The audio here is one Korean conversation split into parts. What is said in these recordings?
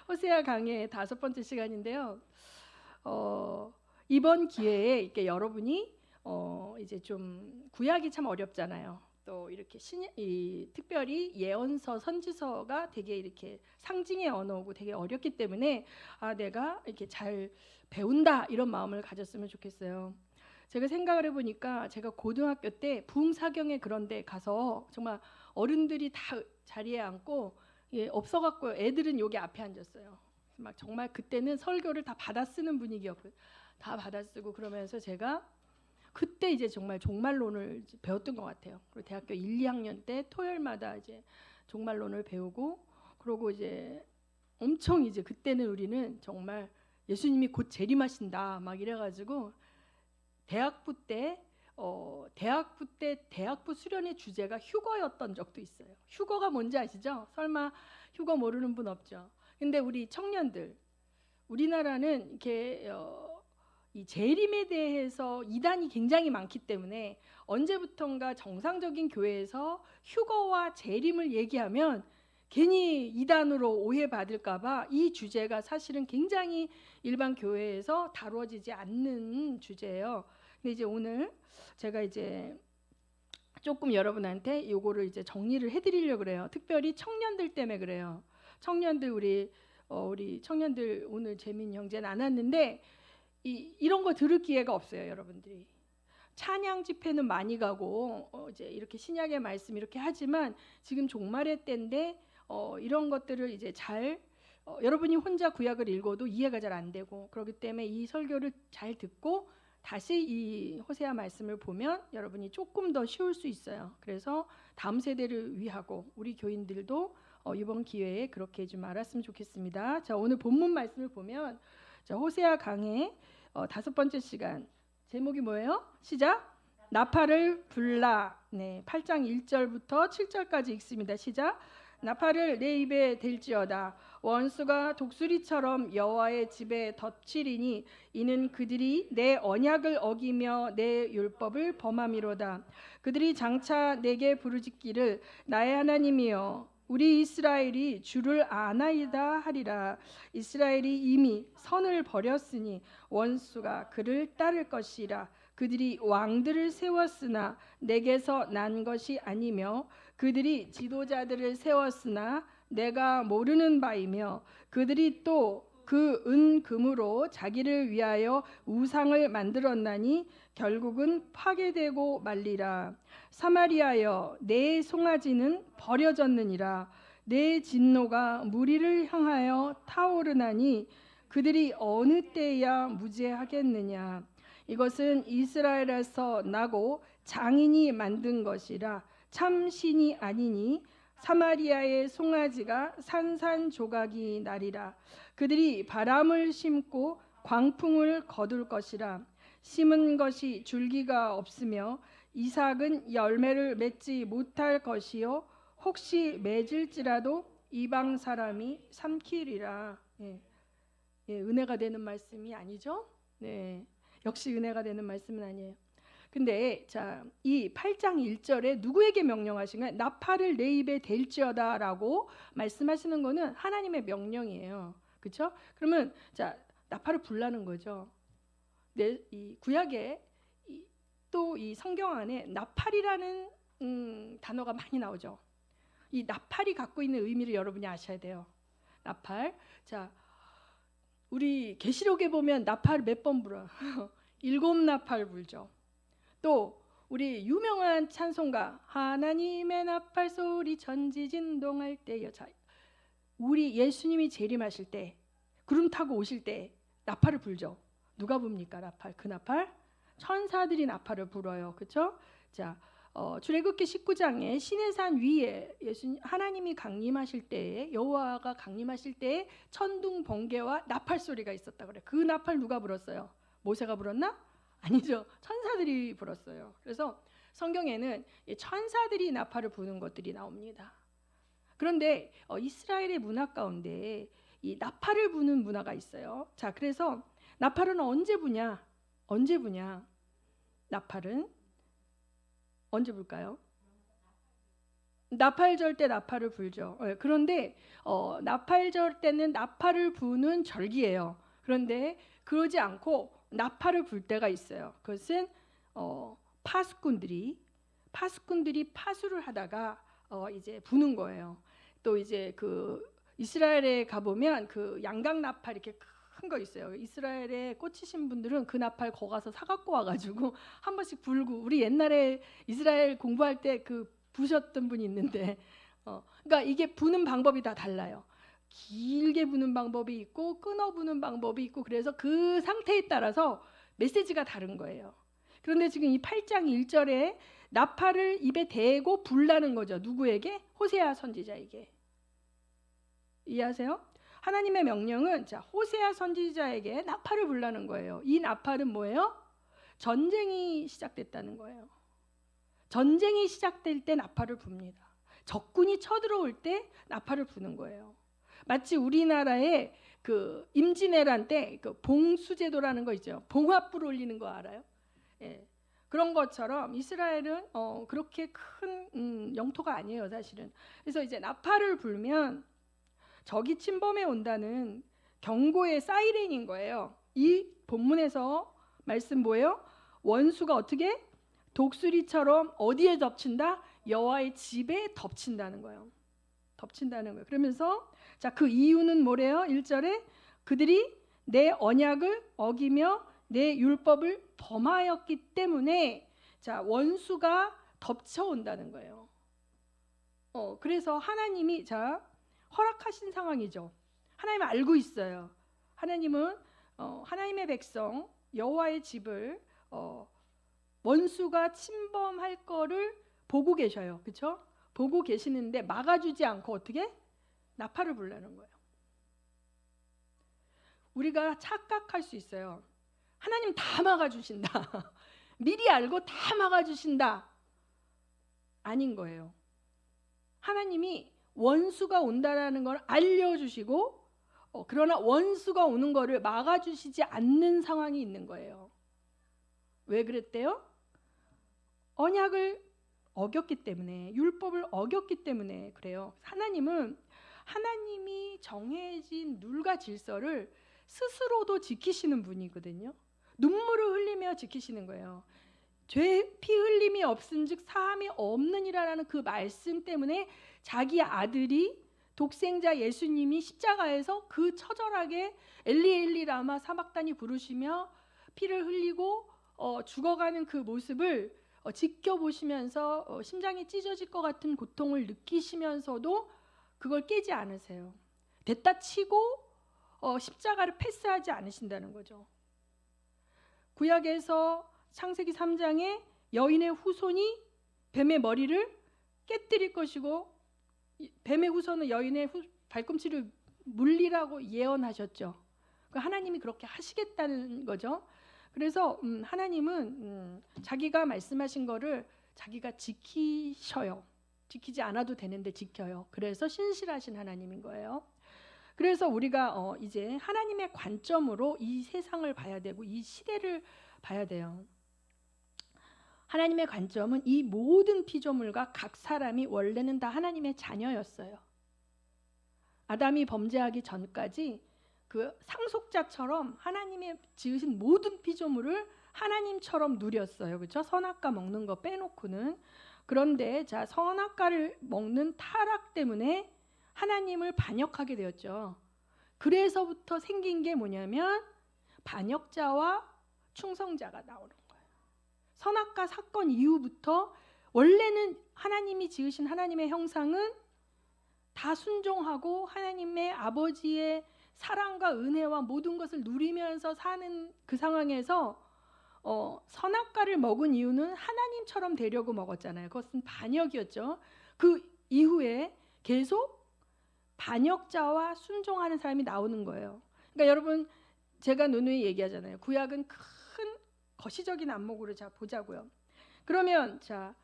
호세아 강의 5번째 시간인데요. 이번 기회에 이렇게 여러분이 이제 좀 구약이 참 어렵잖아요. 또 이렇게 특별히 예언서, 선지서가 되게 이렇게 상징의 언어고 되게 어렵기 때문에 내가 이렇게 잘 배운다 이런 마음을 가졌으면 좋겠어요. 제가 생각을 해보니까 제가 고등학교 때 부흥사경에 그런 데 가서 정말 어른들이 다 자리에 앉고 없어갖고 애들은 여기 앞에 앉았어요. 막 정말 그때는 설교를 다 받아 쓰는 분위기였고요. 다 받아 쓰고 그러면서 제가 그때 이제 정말 종말론을 배웠던 것 같아요. 그리고 대학교 1, 2학년 때 토요일마다 이제 종말론을 배우고 그러고 이제 엄청 이제 그때는 우리는 정말 예수님이 곧 재림하신다 막 이래가지고 대학부 때 대학부 수련의 주제가 휴거였던 적도 있어요. 휴거가 뭔지 아시죠? 설마 휴거 모르는 분 없죠? 근데 우리 청년들, 우리나라는 이렇게 이 재림에 대해서 이단이 굉장히 많기 때문에 언제부턴가 정상적인 교회에서 휴거와 재림을 얘기하면 괜히 이단으로 오해받을까봐 이 주제가 사실은 굉장히 일반 교회에서 다루어지지 않는 주제예요. 근데 이제 오늘 제가 이제 조금 여러분한테 요거를 이제 정리를 해드리려고 그래요. 특별히 청년들 때문에 그래요. 청년들 우리 청년들 오늘 재민 형제는 안 왔는데 이런 거 들을 기회가 없어요, 여러분들이. 찬양 집회는 많이 가고 이제 이렇게 신약의 말씀 이렇게 하지만 지금 종말의 때인데 이런 것들을 이제 잘 여러분이 혼자 구약을 읽어도 이해가 잘 안 되고 그렇기 때문에 이 설교를 잘 듣고 다시 이 호세아 말씀을 보면 여러분이 조금 더 쉬울 수 있어요. 그래서 다음 세대를 위하고 우리 교인들도 이번 기회에 그렇게 좀 알았으면 좋겠습니다. 자, 오늘 본문 말씀을 보면 자, 호세아 강의 5번째 시간 제목이 뭐예요? 시작. 나팔을 불라. 네, 8장 1절부터 7절까지 읽습니다. 시작. 나팔을 내 입에 댈지어다. 원수가 독수리처럼 여호와의 집에 덮치리니 이는 그들이 내 언약을 어기며 내 율법을 범함이로다. 그들이 장차 내게 부르짖기를 나의 하나님이여 우리 이스라엘이 주를 아나이다 하리라. 이스라엘이 이미 선을 버렸으니 원수가 그를 따를 것이라. 그들이 왕들을 세웠으나 내게서 난 것이 아니며 그들이 지도자들을 세웠으나 내가 모르는 바이며 그들이 또 그 은금으로 자기를 위하여 우상을 만들었나니 결국은 파괴되고 말리라. 사마리아여 내 송아지는 버려졌느니라. 내 진노가 무리를 향하여 타오르나니 그들이 어느 때야 무죄하겠느냐. 이것은 이스라엘에서 나고 장인이 만든 것이라. 참 신이 아니니 사마리아의 송아지가 산산조각이 나리라. 그들이 바람을 심고 광풍을 거둘 것이라. 심은 것이 줄기가 없으며 이삭은 열매를 맺지 못할 것이요 혹시 맺을지라도 이방 사람이 삼키리라. 은혜가 되는 말씀이 아니죠? 네, 역시 은혜가 되는 말씀은 아니에요. 근데 자, 이 8장 1절에 누구에게 명령하신 거예요? 나팔을 내 입에 댈지어다라고 말씀하시는 거는 하나님의 명령이에요. 그렇죠? 그러면 자, 나팔을 불라는 거죠. 이 구약에 또 이 성경 안에 나팔이라는 단어가 많이 나오죠. 이 나팔이 갖고 있는 의미를 여러분이 아셔야 돼요. 나팔. 자, 우리 계시록에 보면 나팔 몇 번 불어요? 7나팔 불죠. 또 우리 유명한 찬송가 하나님의 나팔 소리 전지진동할 때여. 자, 우리 예수님이 재림하실 때 구름 타고 오실 때 나팔을 불죠. 누가 붑니까? 나팔. 그 나팔? 천사들이 나팔을 불어요. 그렇죠? 자, 출애굽기 19장에 시내산 위에 하나님이 강림하실 때에 여호와가 강림하실 때에 천둥 번개와 나팔 소리가 있었다 그래. 그 나팔 누가 불었어요? 모세가 불었나? 아니죠. 천사들이 불었어요. 그래서 성경에는 천사들이 나팔을 부는 것들이 나옵니다. 그런데 이스라엘의 문화 가운데 이 나팔을 부는 문화가 있어요. 자, 그래서 나팔은 언제 부냐? 언제 부냐? 나팔은 언제 불까요? 나팔절 때 나팔을 불죠. 그런데 나팔절 때는 나팔을 부는 절기예요. 그런데 그러지 않고 나팔을 불 때가 있어요. 그것은 파수꾼들이 파수를 하다가 이제 부는 거예요. 또 이제 그 이스라엘에 가보면 그 양각 나팔 이렇게 큰 거 있어요. 이스라엘에 꽂히신 분들은 그 나팔 거 가서 사갖고 와가지고 한 번씩 불고, 우리 옛날에 이스라엘 공부할 때 그 부셨던 분이 있는데 그러니까 이게 부는 방법이 다 달라요. 길게 부는 방법이 있고 끊어 부는 방법이 있고, 그래서 그 상태에 따라서 메시지가 다른 거예요. 그런데 지금 이 8장 1절에 나팔을 입에 대고 불라는 거죠. 누구에게? 호세아 선지자에게. 이해하세요? 하나님의 명령은 자, 호세아 선지자에게 나팔을 불라는 거예요. 이 나팔은 뭐예요? 전쟁이 시작됐다는 거예요. 전쟁이 시작될 때 나팔을 붑니다. 적군이 쳐들어올 때 나팔을 부는 거예요. 마치 우리나라에 그 임진왜란 때 그 봉수제도라는 거 있죠. 봉화불 올리는 거 알아요? 예. 그런 것처럼 이스라엘은 그렇게 큰 영토가 아니에요, 사실은. 그래서 이제 나팔을 불면 적이 침범해 온다는 경고의 사이렌인 거예요. 이 본문에서 말씀 뭐예요? 원수가 어떻게? 독수리처럼 어디에 덮친다? 여호와의 집에 덮친다는 거예요. 덮친다는 거예요. 그러면서 자, 그 이유는 뭐래요? 1절에 그들이 내 언약을 어기며 내 율법을 범하였기 때문에 자, 원수가 덮쳐온다는 거예요. 그래서 하나님이 자, 허락하신 상황이죠. 하나님은 알고 있어요. 하나님은 하나님의 백성 여호와의 집을 원수가 침범할 거를 보고 계셔요. 그렇죠? 보고 계시는데 막아주지 않고 어떻게? 나팔을 불라는 거예요. 우리가 착각할 수 있어요. 하나님 다 막아주신다. 미리 알고 다 막아주신다. 아닌 거예요. 하나님이 원수가 온다라는 걸 알려주시고 그러나 원수가 오는 거를 막아주시지 않는 상황이 있는 거예요. 왜 그랬대요? 언약을 어겼기 때문에, 율법을 어겼기 때문에 그래요. 하나님이 정해진 룰과 질서를 스스로도 지키시는 분이거든요. 눈물을 흘리며 지키시는 거예요. 죄 피 흘림이 없은즉 사함이 없느니라라는 그 말씀 때문에 자기 아들이 독생자 예수님이 십자가에서 그 처절하게 엘리 엘리 라마 사박단이 부르시며 피를 흘리고 죽어가는 그 모습을 지켜보시면서 심장이 찢어질 것 같은 고통을 느끼시면서도 그걸 깨지 않으세요. 됐다 치고 십자가를 패스하지 않으신다는 거죠. 구약에서 창세기 3장에 여인의 후손이 뱀의 머리를 깨뜨릴 것이고 뱀의 후손은 여인의 발꿈치를 물리라고 예언하셨죠. 하나님이 그렇게 하시겠다는 거죠. 그래서 하나님은 자기가 말씀하신 거를 자기가 지키셔요. 지키지 않아도 되는데 지켜요. 그래서 신실하신 하나님인 거예요. 그래서 우리가 이제 하나님의 관점으로 이 세상을 봐야 되고 이 시대를 봐야 돼요. 하나님의 관점은 이 모든 피조물과 각 사람이 원래는 다 하나님의 자녀였어요. 아담이 범죄하기 전까지 그 상속자처럼 하나님의 지으신 모든 피조물을 하나님처럼 누렸어요. 그렇죠? 선악과 먹는 거 빼놓고는. 그런데 자, 선악과를 먹는 타락 때문에 하나님을 반역하게 되었죠. 그래서부터 생긴 게 뭐냐면 반역자와 충성자가 나오는 거예요. 선악과 사건 이후부터 원래는 하나님이 지으신 하나님의 형상은 다 순종하고 하나님의 아버지의 사랑과 은혜와 모든 것을 누리면서 사는 그 상황에서 선악과를 먹은 이유는 하나님처럼 되려고 먹었잖아요. 그것은 반역이었죠. 그 이후에 계속 반역자와 순종하는 사람이 나오는 거예요. 그러니까 여러분, 제가 누누이 얘기하잖아요. 구약은 큰 거시적인 안목으로 자 보자고요. 그러면 자,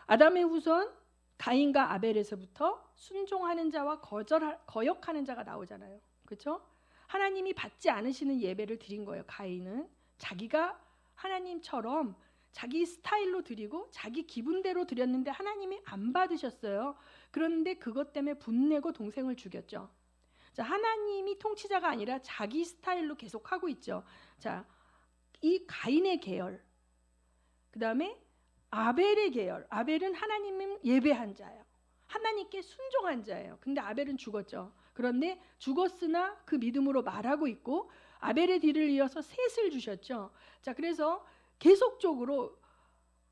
아담의 후손 가인과 아벨에서부터 순종하는 자와 거역하는 자가 나오잖아요. 그렇죠? 하나님이 받지 않으시는 예배를 드린 거예요. 가인은 자기가 하나님처럼 자기 스타일로 드리고 자기 기분대로 드렸는데 하나님이 안 받으셨어요. 그런데 그것 때문에 분내고 동생을 죽였죠. 자, 하나님이 통치자가 아니라 자기 스타일로 계속 하고 있죠. 자, 이 가인의 계열, 그 다음에 아벨의 계열. 아벨은 하나님을 예배한 자예요. 하나님께 순종한 자예요. 근데 아벨은 죽었죠. 그런데 죽었으나 그 믿음으로 말하고 있고 아벨의 뒤를 이어서 셋을 주셨죠. 자, 그래서 계속적으로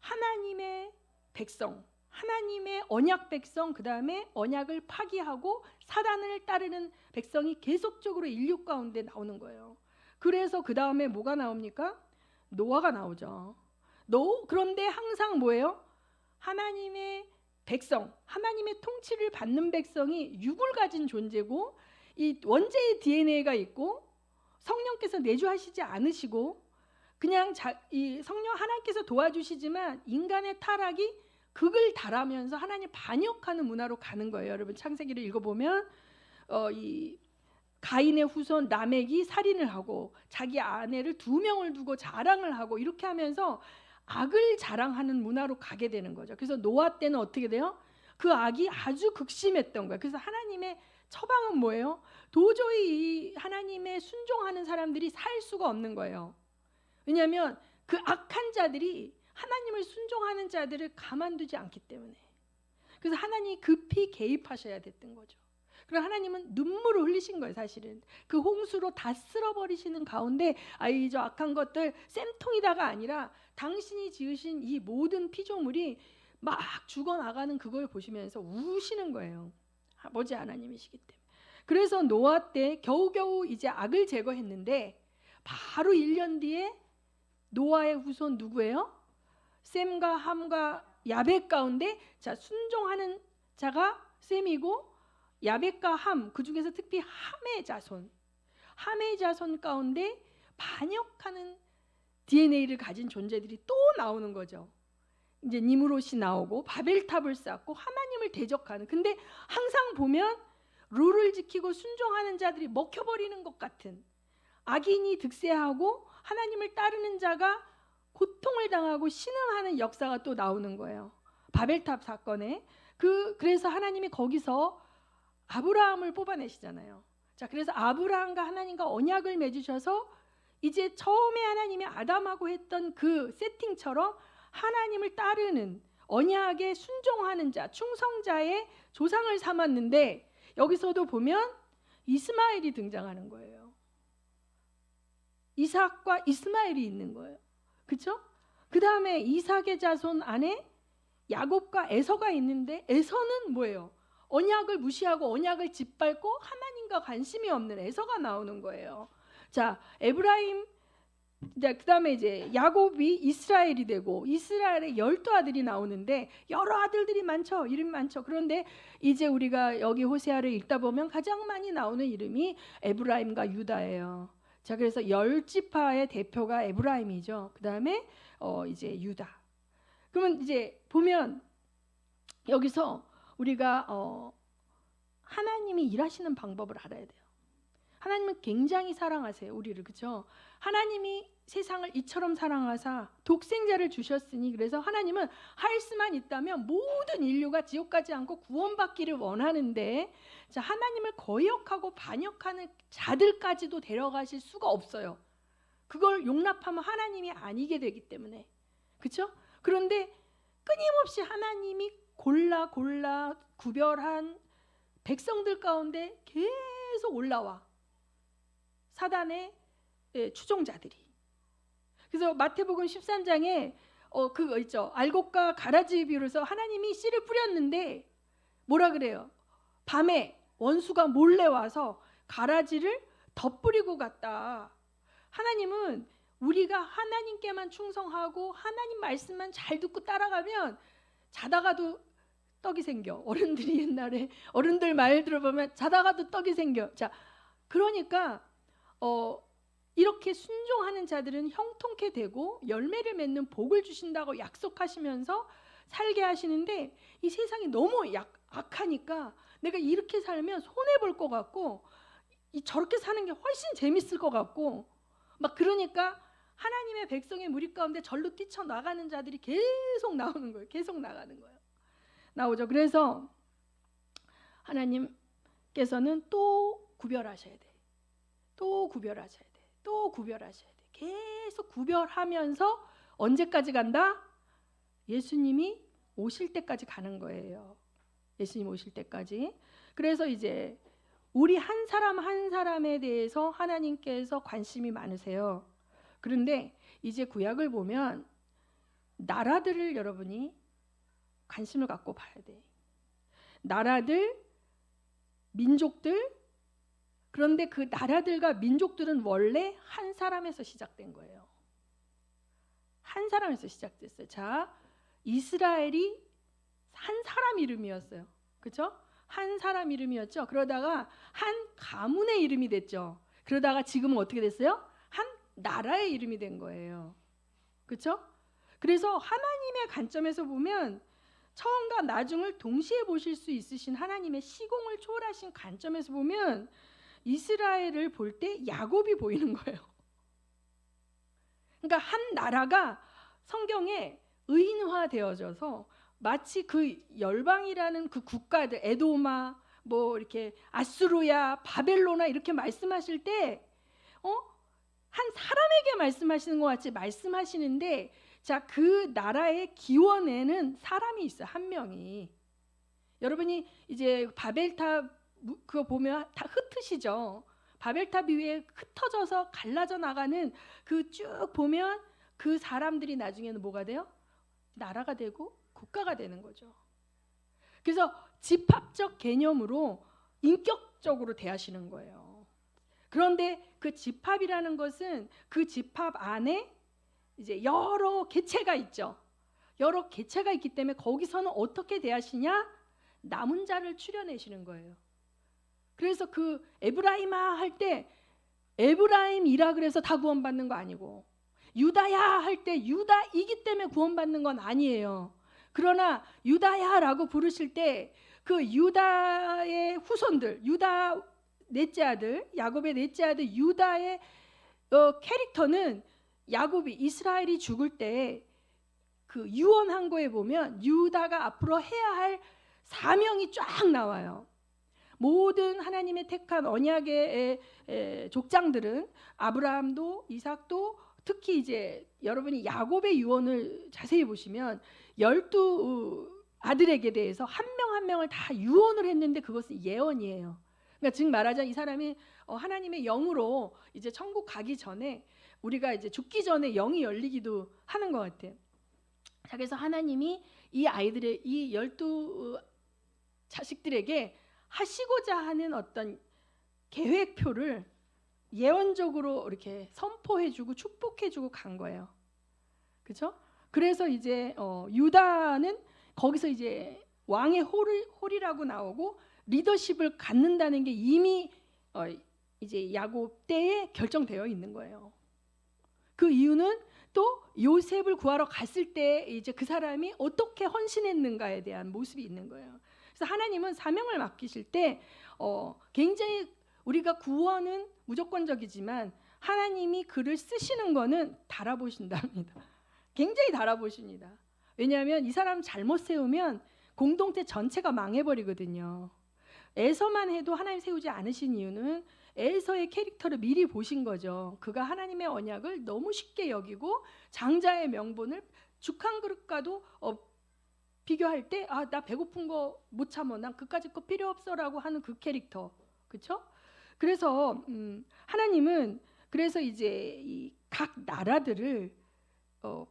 하나님의 백성, 하나님의 언약 백성, 그 다음에 언약을 파기하고 사단을 따르는 백성이 계속적으로 인류 가운데 나오는 거예요. 그래서 그 다음에 뭐가 나옵니까? 노아가 나오죠. 그런데 항상 뭐예요? 하나님의 백성, 하나님의 통치를 받는 백성이 육을 가진 존재고 이 원죄의 DNA가 있고 성령께서 내주하시지 않으시고 그냥 이 성령 하나님께서 도와주시지만 인간의 타락이 극을 달하면서 하나님 반역하는 문화로 가는 거예요. 여러분 창세기를 읽어보면 이 가인의 후손 라멕이 살인을 하고 자기 아내를 2명을 두고 자랑을 하고 이렇게 하면서 악을 자랑하는 문화로 가게 되는 거죠. 그래서 노아 때는 어떻게 돼요? 그 악이 아주 극심했던 거예요. 그래서 하나님의 처방은 뭐예요? 도저히 하나님의 순종하는 사람들이 살 수가 없는 거예요. 왜냐하면 그 악한 자들이 하나님을 순종하는 자들을 가만두지 않기 때문에. 그래서 하나님이 급히 개입하셔야 됐던 거죠. 그럼 하나님은 눈물을 흘리신 거예요. 사실은 그 홍수로 다 쓸어버리시는 가운데 저 악한 것들 쌤통이다가 아니라 당신이 지으신 이 모든 피조물이 막 죽어나가는 그걸 보시면서 우시는 거예요. 아버지 하나님이시기 때문에. 그래서 노아 때 겨우겨우 이제 악을 제거했는데 바로 1년 뒤에 노아의 후손 누구예요? 셈과 함과 야벳 가운데 자 순종하는 자가 셈이고 야벳과 함, 그 중에서 특히 함의 자손 가운데 반역하는 DNA를 가진 존재들이 또 나오는 거죠. 이제 니므롯이 나오고 바벨탑을 쌓고 하나님을 대적하는. 근데 항상 보면 룰을 지키고 순종하는 자들이 먹혀버리는 것 같은, 악인이 득세하고 하나님을 따르는 자가 고통을 당하고 신음하는 역사가 또 나오는 거예요. 바벨탑 사건에. 그래서 하나님이 거기서 아브라함을 뽑아내시잖아요. 자, 그래서 아브라함과 하나님과 언약을 맺으셔서 이제 처음에 하나님이 아담하고 했던 그 세팅처럼 하나님을 따르는 언약에 순종하는 자, 충성자의 조상을 삼았는데 여기서도 보면 이스마엘이 등장하는 거예요. 이삭과 이스마엘이 있는 거예요. 그렇죠? 그 다음에 이삭의 자손 안에 야곱과 에서가 있는데 에서는 뭐예요? 언약을 무시하고 언약을 짓밟고 하나님과 관심이 없는 에서가 나오는 거예요. 자, 에브라임, 그 다음에 이제 야곱이 이스라엘이 되고 이스라엘의 12아들이 나오는데 여러 아들들이 많죠. 이름이 많죠. 그런데 이제 우리가 여기 호세아를 읽다 보면 가장 많이 나오는 이름이 에브라임과 유다예요. 자, 그래서 10지파의 대표가 에브라임이죠. 그 다음에 이제 유다. 그러면 이제 보면 여기서 우리가 하나님이 일하시는 방법을 알아야 돼요. 하나님은 굉장히 사랑하세요, 우리를. 그렇죠? 하나님이 세상을 이처럼 사랑하사 독생자를 주셨으니, 그래서 하나님은 할 수만 있다면 모든 인류가 지옥 가지 않고 구원받기를 원하는데, 자, 하나님을 거역하고 반역하는 자들까지도 데려가실 수가 없어요. 그걸 용납하면 하나님이 아니게 되기 때문에. 그렇죠? 그런데 끊임없이 하나님이 골라 구별한 백성들 가운데 계속 올라와, 사단의 추종자들이. 그래서 마태복음 13장에 그거 있죠. 알곡과 가라지 비유로서 하나님이 씨를 뿌렸는데 뭐라 그래요? 밤에 원수가 몰래 와서 가라지를 덧뿌리고 갔다. 하나님은 우리가 하나님께만 충성하고 하나님 말씀만 잘 듣고 따라가면 자다가도 떡이 생겨. 어른들이 옛날에 어른들 말 들어보면 자다가도 떡이 생겨. 자, 그러니까 이렇게 순종하는 자들은 형통케 되고 열매를 맺는 복을 주신다고 약속하시면서 살게 하시는데, 이 세상이 너무 악하니까 내가 이렇게 살면 손해 볼 것 같고 저렇게 사는 게 훨씬 재밌을 것 같고 막, 그러니까 하나님의 백성의 무리 가운데 절로 뛰쳐나가는 자들이 계속 나오는 거예요. 계속 나가는 거예요. 나오죠. 그래서 하나님께서는 또 구별하셔야 돼. 또 구별하셔야 돼. 또 구별하셔야 돼. 계속 구별하면서 언제까지 간다? 예수님이 오실 때까지 가는 거예요. 예수님 오실 때까지. 그래서 이제 우리 한 사람 한 사람에 대해서 하나님께서 관심이 많으세요. 그런데 이제 구약을 보면 나라들을 여러분이 관심을 갖고 봐야 돼. 나라들, 민족들. 그런데 그 나라들과 민족들은 원래 한 사람에서 시작된 거예요. 한 사람에서 시작됐어요. 자, 이스라엘이 한 사람 이름이었어요. 그렇죠? 한 사람 이름이었죠. 그러다가 한 가문의 이름이 됐죠. 그러다가 지금은 어떻게 됐어요? 한 나라의 이름이 된 거예요. 그렇죠? 그래서 하나님의 관점에서 보면 처음과 나중을 동시에 보실 수 있으신 하나님의 시공을 초월하신 관점에서 보면 이스라엘을 볼 때 야곱이 보이는 거예요. 그러니까 한 나라가 성경에 의인화되어져서 마치 그 열방이라는 그 국가들, 에도마, 뭐 이렇게 아수르야, 바벨로나 이렇게 말씀하실 때, 한 사람에게 말씀하시는 것 같이 말씀하시는데, 자, 그 나라의 기원에는 사람이 있어요. 한 명이. 여러분이 이제 바벨탑 그거 보면 다 흩으시죠. 바벨탑 위에 흩어져서 갈라져 나가는 그 쭉 보면 그 사람들이 나중에는 뭐가 돼요? 나라가 되고 국가가 되는 거죠. 그래서 집합적 개념으로 인격적으로 대하시는 거예요. 그런데 그 집합이라는 것은 그 집합 안에 이제 여러 개체가 있죠. 여러 개체가 있기 때문에 거기서는 어떻게 대하시냐? 남은 자를 추려내시는 거예요. 그래서 그 에브라임아 할 때 에브라임이라 그래서 다 구원받는 거 아니고, 유다야 할 때 유다이기 때문에 구원받는 건 아니에요. 그러나 유다야라고 부르실 때 그 유다의 후손들, 유다 넷째 아들, 야곱의 넷째 아들 유다의 캐릭터는 야곱이 이스라엘이 죽을 때 그 유언한 거에 보면 유다가 앞으로 해야 할 사명이 쫙 나와요. 모든 하나님의 택한 언약의 족장들은 아브라함도 이삭도 특히 이제 여러분이 야곱의 유언을 자세히 보시면 12 아들에게 대해서 한 명 한 명을 다 유언을 했는데 그것은 예언이에요. 그러니까 즉 말하자면 이 사람이 하나님의 영으로 이제 천국 가기 전에 우리가 이제 죽기 전에 영이 열리기도 하는 것 같아요. 자, 그래서 하나님이 이 아이들의 이 12 자식들에게 하시고자 하는 어떤 계획표를 예언적으로 이렇게 선포해주고 축복해주고 간 거예요. 그렇죠? 그래서 이제 유다는 거기서 이제 왕의 홀이라고 나오고 리더십을 갖는다는 게 이미 이제 야곱 때에 결정되어 있는 거예요. 그 이유는 또 요셉을 구하러 갔을 때 이제 그 사람이 어떻게 헌신했는가에 대한 모습이 있는 거예요. 그래서 하나님은 사명을 맡기실 때 굉장히 우리가 구원은 무조건적이지만 하나님이 그를 쓰시는 거는 달아보신답니다. 굉장히 달아보십니다. 왜냐하면 이 사람 잘못 세우면 공동체 전체가 망해버리거든요. 에서만 해도 하나님 세우지 않으신 이유는 에서의 캐릭터를 미리 보신 거죠. 그가 하나님의 언약을 너무 쉽게 여기고 장자의 명분을 죽 한 그릇과도 비교할 때 나 배고픈 거 못 참어, 난 그까짓 거 필요 없어라고 하는 그 캐릭터, 그렇죠? 그래서 하나님은 그래서 이제 이 각 나라들을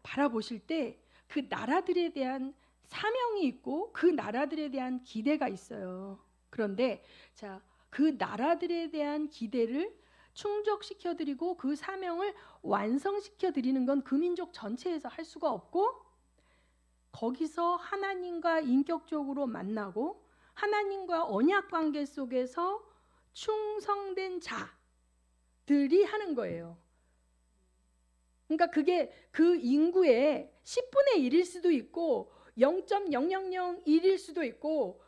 바라보실 때 그 나라들에 대한 사명이 있고 그 나라들에 대한 기대가 있어요. 그런데 자, 그 나라들에 대한 기대를 충족시켜 드리고 그 사명을 완성시켜 드리는 건 그 민족 전체에서 할 수가 없고, 거기서 하나님과 인격적으로 만나고 하나님과 언약 관계 속에서 충성된 자들이 하는 거예요. 그러니까 그게 그 인구의 10분의 1일 수도 있고 0.0001일 수도 있고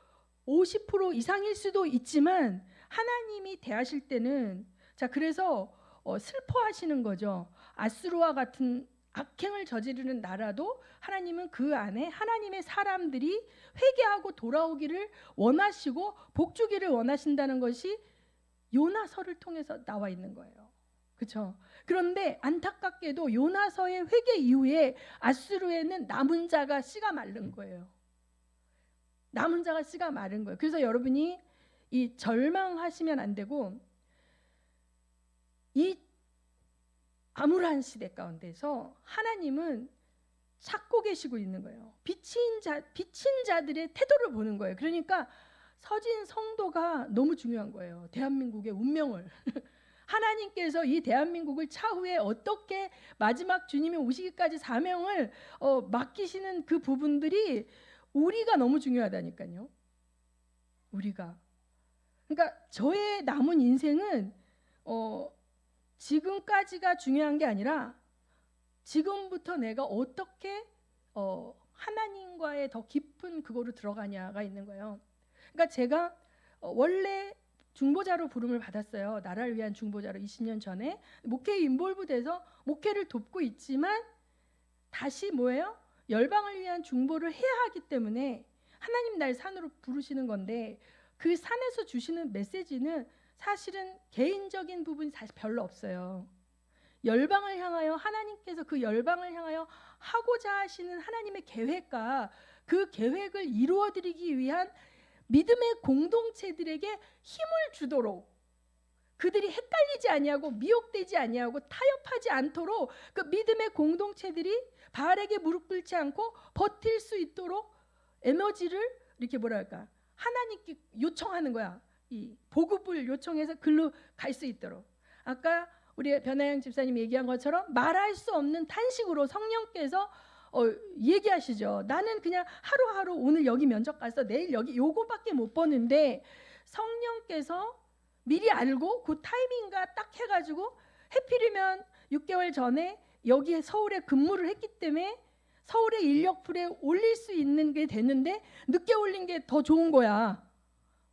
50% 이상일 수도 있지만 하나님이 대하실 때는 자, 그래서 슬퍼하시는 거죠. 아수르와 같은 악행을 저지르는 나라도 하나님은 그 안에 하나님의 사람들이 회개하고 돌아오기를 원하시고 복주기를 원하신다는 것이 요나서를 통해서 나와 있는 거예요. 그렇죠? 그런데 안타깝게도 요나서의 회개 이후에 아수르에는 남은 자가 씨가 마른 거예요. 남은 자가 씨가 마른 거예요. 그래서 여러분이 이 절망하시면 안 되고 이 암울한 시대 가운데서 하나님은 찾고 계시고 있는 거예요. 비친 자들의 태도를 보는 거예요. 그러니까 서진 성도가 너무 중요한 거예요. 대한민국의 운명을 하나님께서 이 대한민국을 차후에 어떻게 마지막 주님이 오시기까지 사명을 맡기시는 그 부분들이 우리가 너무 중요하다니까요. 우리가. 그러니까 저의 남은 인생은 지금까지가 중요한 게 아니라 지금부터 내가 어떻게 하나님과의 더 깊은 그거로 들어가냐가 있는 거예요. 그러니까 제가 원래 중보자로 부름을 받았어요. 나라를 위한 중보자로 20년 전에 목회에 인볼브돼서 목회를 돕고 있지만 다시 뭐예요? 열방을 위한 중보를 해야 하기 때문에 하나님 날 산으로 부르시는 건데 그 산에서 주시는 메시지는 사실은 개인적인 부분이 사실 별로 없어요. 열방을 향하여 하나님께서 그 열방을 향하여 하고자 하시는 하나님의 계획과 그 계획을 이루어드리기 위한 믿음의 공동체들에게 힘을 주도록 그들이 헷갈리지 아니하고 미혹되지 아니하고 타협하지 않도록 그 믿음의 공동체들이 바알에게 무릎 꿇지 않고 버틸 수 있도록 에너지를 이렇게 뭐랄까 하나님께 요청하는 거야. 이 보급을 요청해서 글로 갈 수 있도록. 아까 우리 변하영 집사님이 얘기한 것처럼 말할 수 없는 탄식으로 성령께서 얘기하시죠. 나는 그냥 하루하루 오늘 여기 면접 가서 내일 여기 요거밖에 못 보는데 성령께서 미리 알고 그 타이밍과 딱 해가지고 해필이면 6개월 전에 여기에 서울에 근무를 했기 때문에 서울의 인력풀에 올릴 수 있는 게 되는데 늦게 올린 게 더 좋은 거야.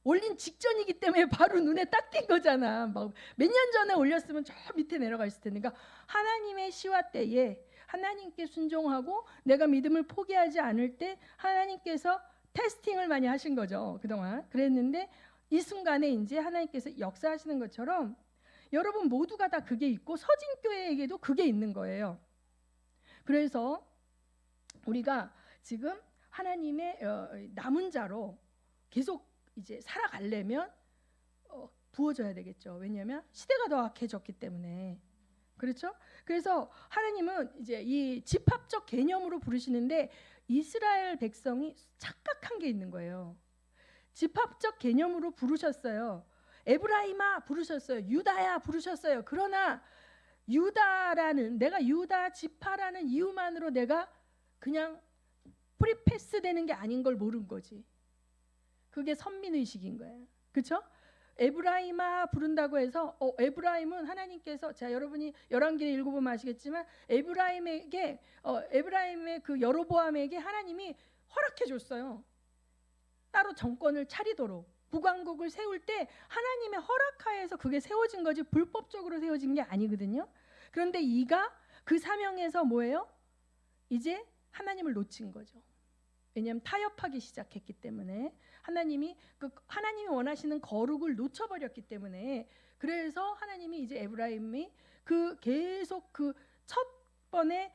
올린 직전이기 때문에 바로 눈에 딱 띈 거잖아. 막 몇 년 전에 올렸으면 저 밑에 내려가 있을 텐데. 그러니까 하나님의 시와 때에 하나님께 순종하고 내가 믿음을 포기하지 않을 때 하나님께서 테스팅을 많이 하신 거죠. 그동안. 그랬는데 이 순간에 이제 하나님께서 역사하시는 것처럼 여러분 모두가 다 그게 있고 서진교회에게도 그게 있는 거예요. 그래서 우리가 지금 하나님의 남은 자로 계속 이제 살아가려면 부어져야 되겠죠. 왜냐하면 시대가 더 악해졌기 때문에. 그렇죠? 그래서 하나님은 이제 이 집합적 개념으로 부르시는데 이스라엘 백성이 착각한 게 있는 거예요. 집합적 개념으로 부르셨어요. 에브라임아 부르셨어요. 유다야 부르셨어요. 그러나 유다라는 내가 유다 지파라는 이유만으로 내가 그냥 프리패스 되는 게 아닌 걸 모른 거지. 그게 선민의식인 거예요. 그렇죠? 에브라임아 부른다고 해서 에브라임은 하나님께서 자 여러분이 열왕기를 읽어보면 아시겠지만 에브라임의 그 여로보암에게 하나님이 허락해 줬어요. 따로 정권을 차리도록 북왕국을 세울 때 하나님의 허락하에서 그게 세워진 거지 불법적으로 세워진 게 아니거든요. 그런데 이가 그 사명에서 뭐예요? 이제 하나님을 놓친 거죠. 왜냐하면 타협하기 시작했기 때문에 하나님이 원하시는 거룩을 놓쳐버렸기 때문에 그래서 하나님이 이제 에브라임이 그 계속 그 첫 번에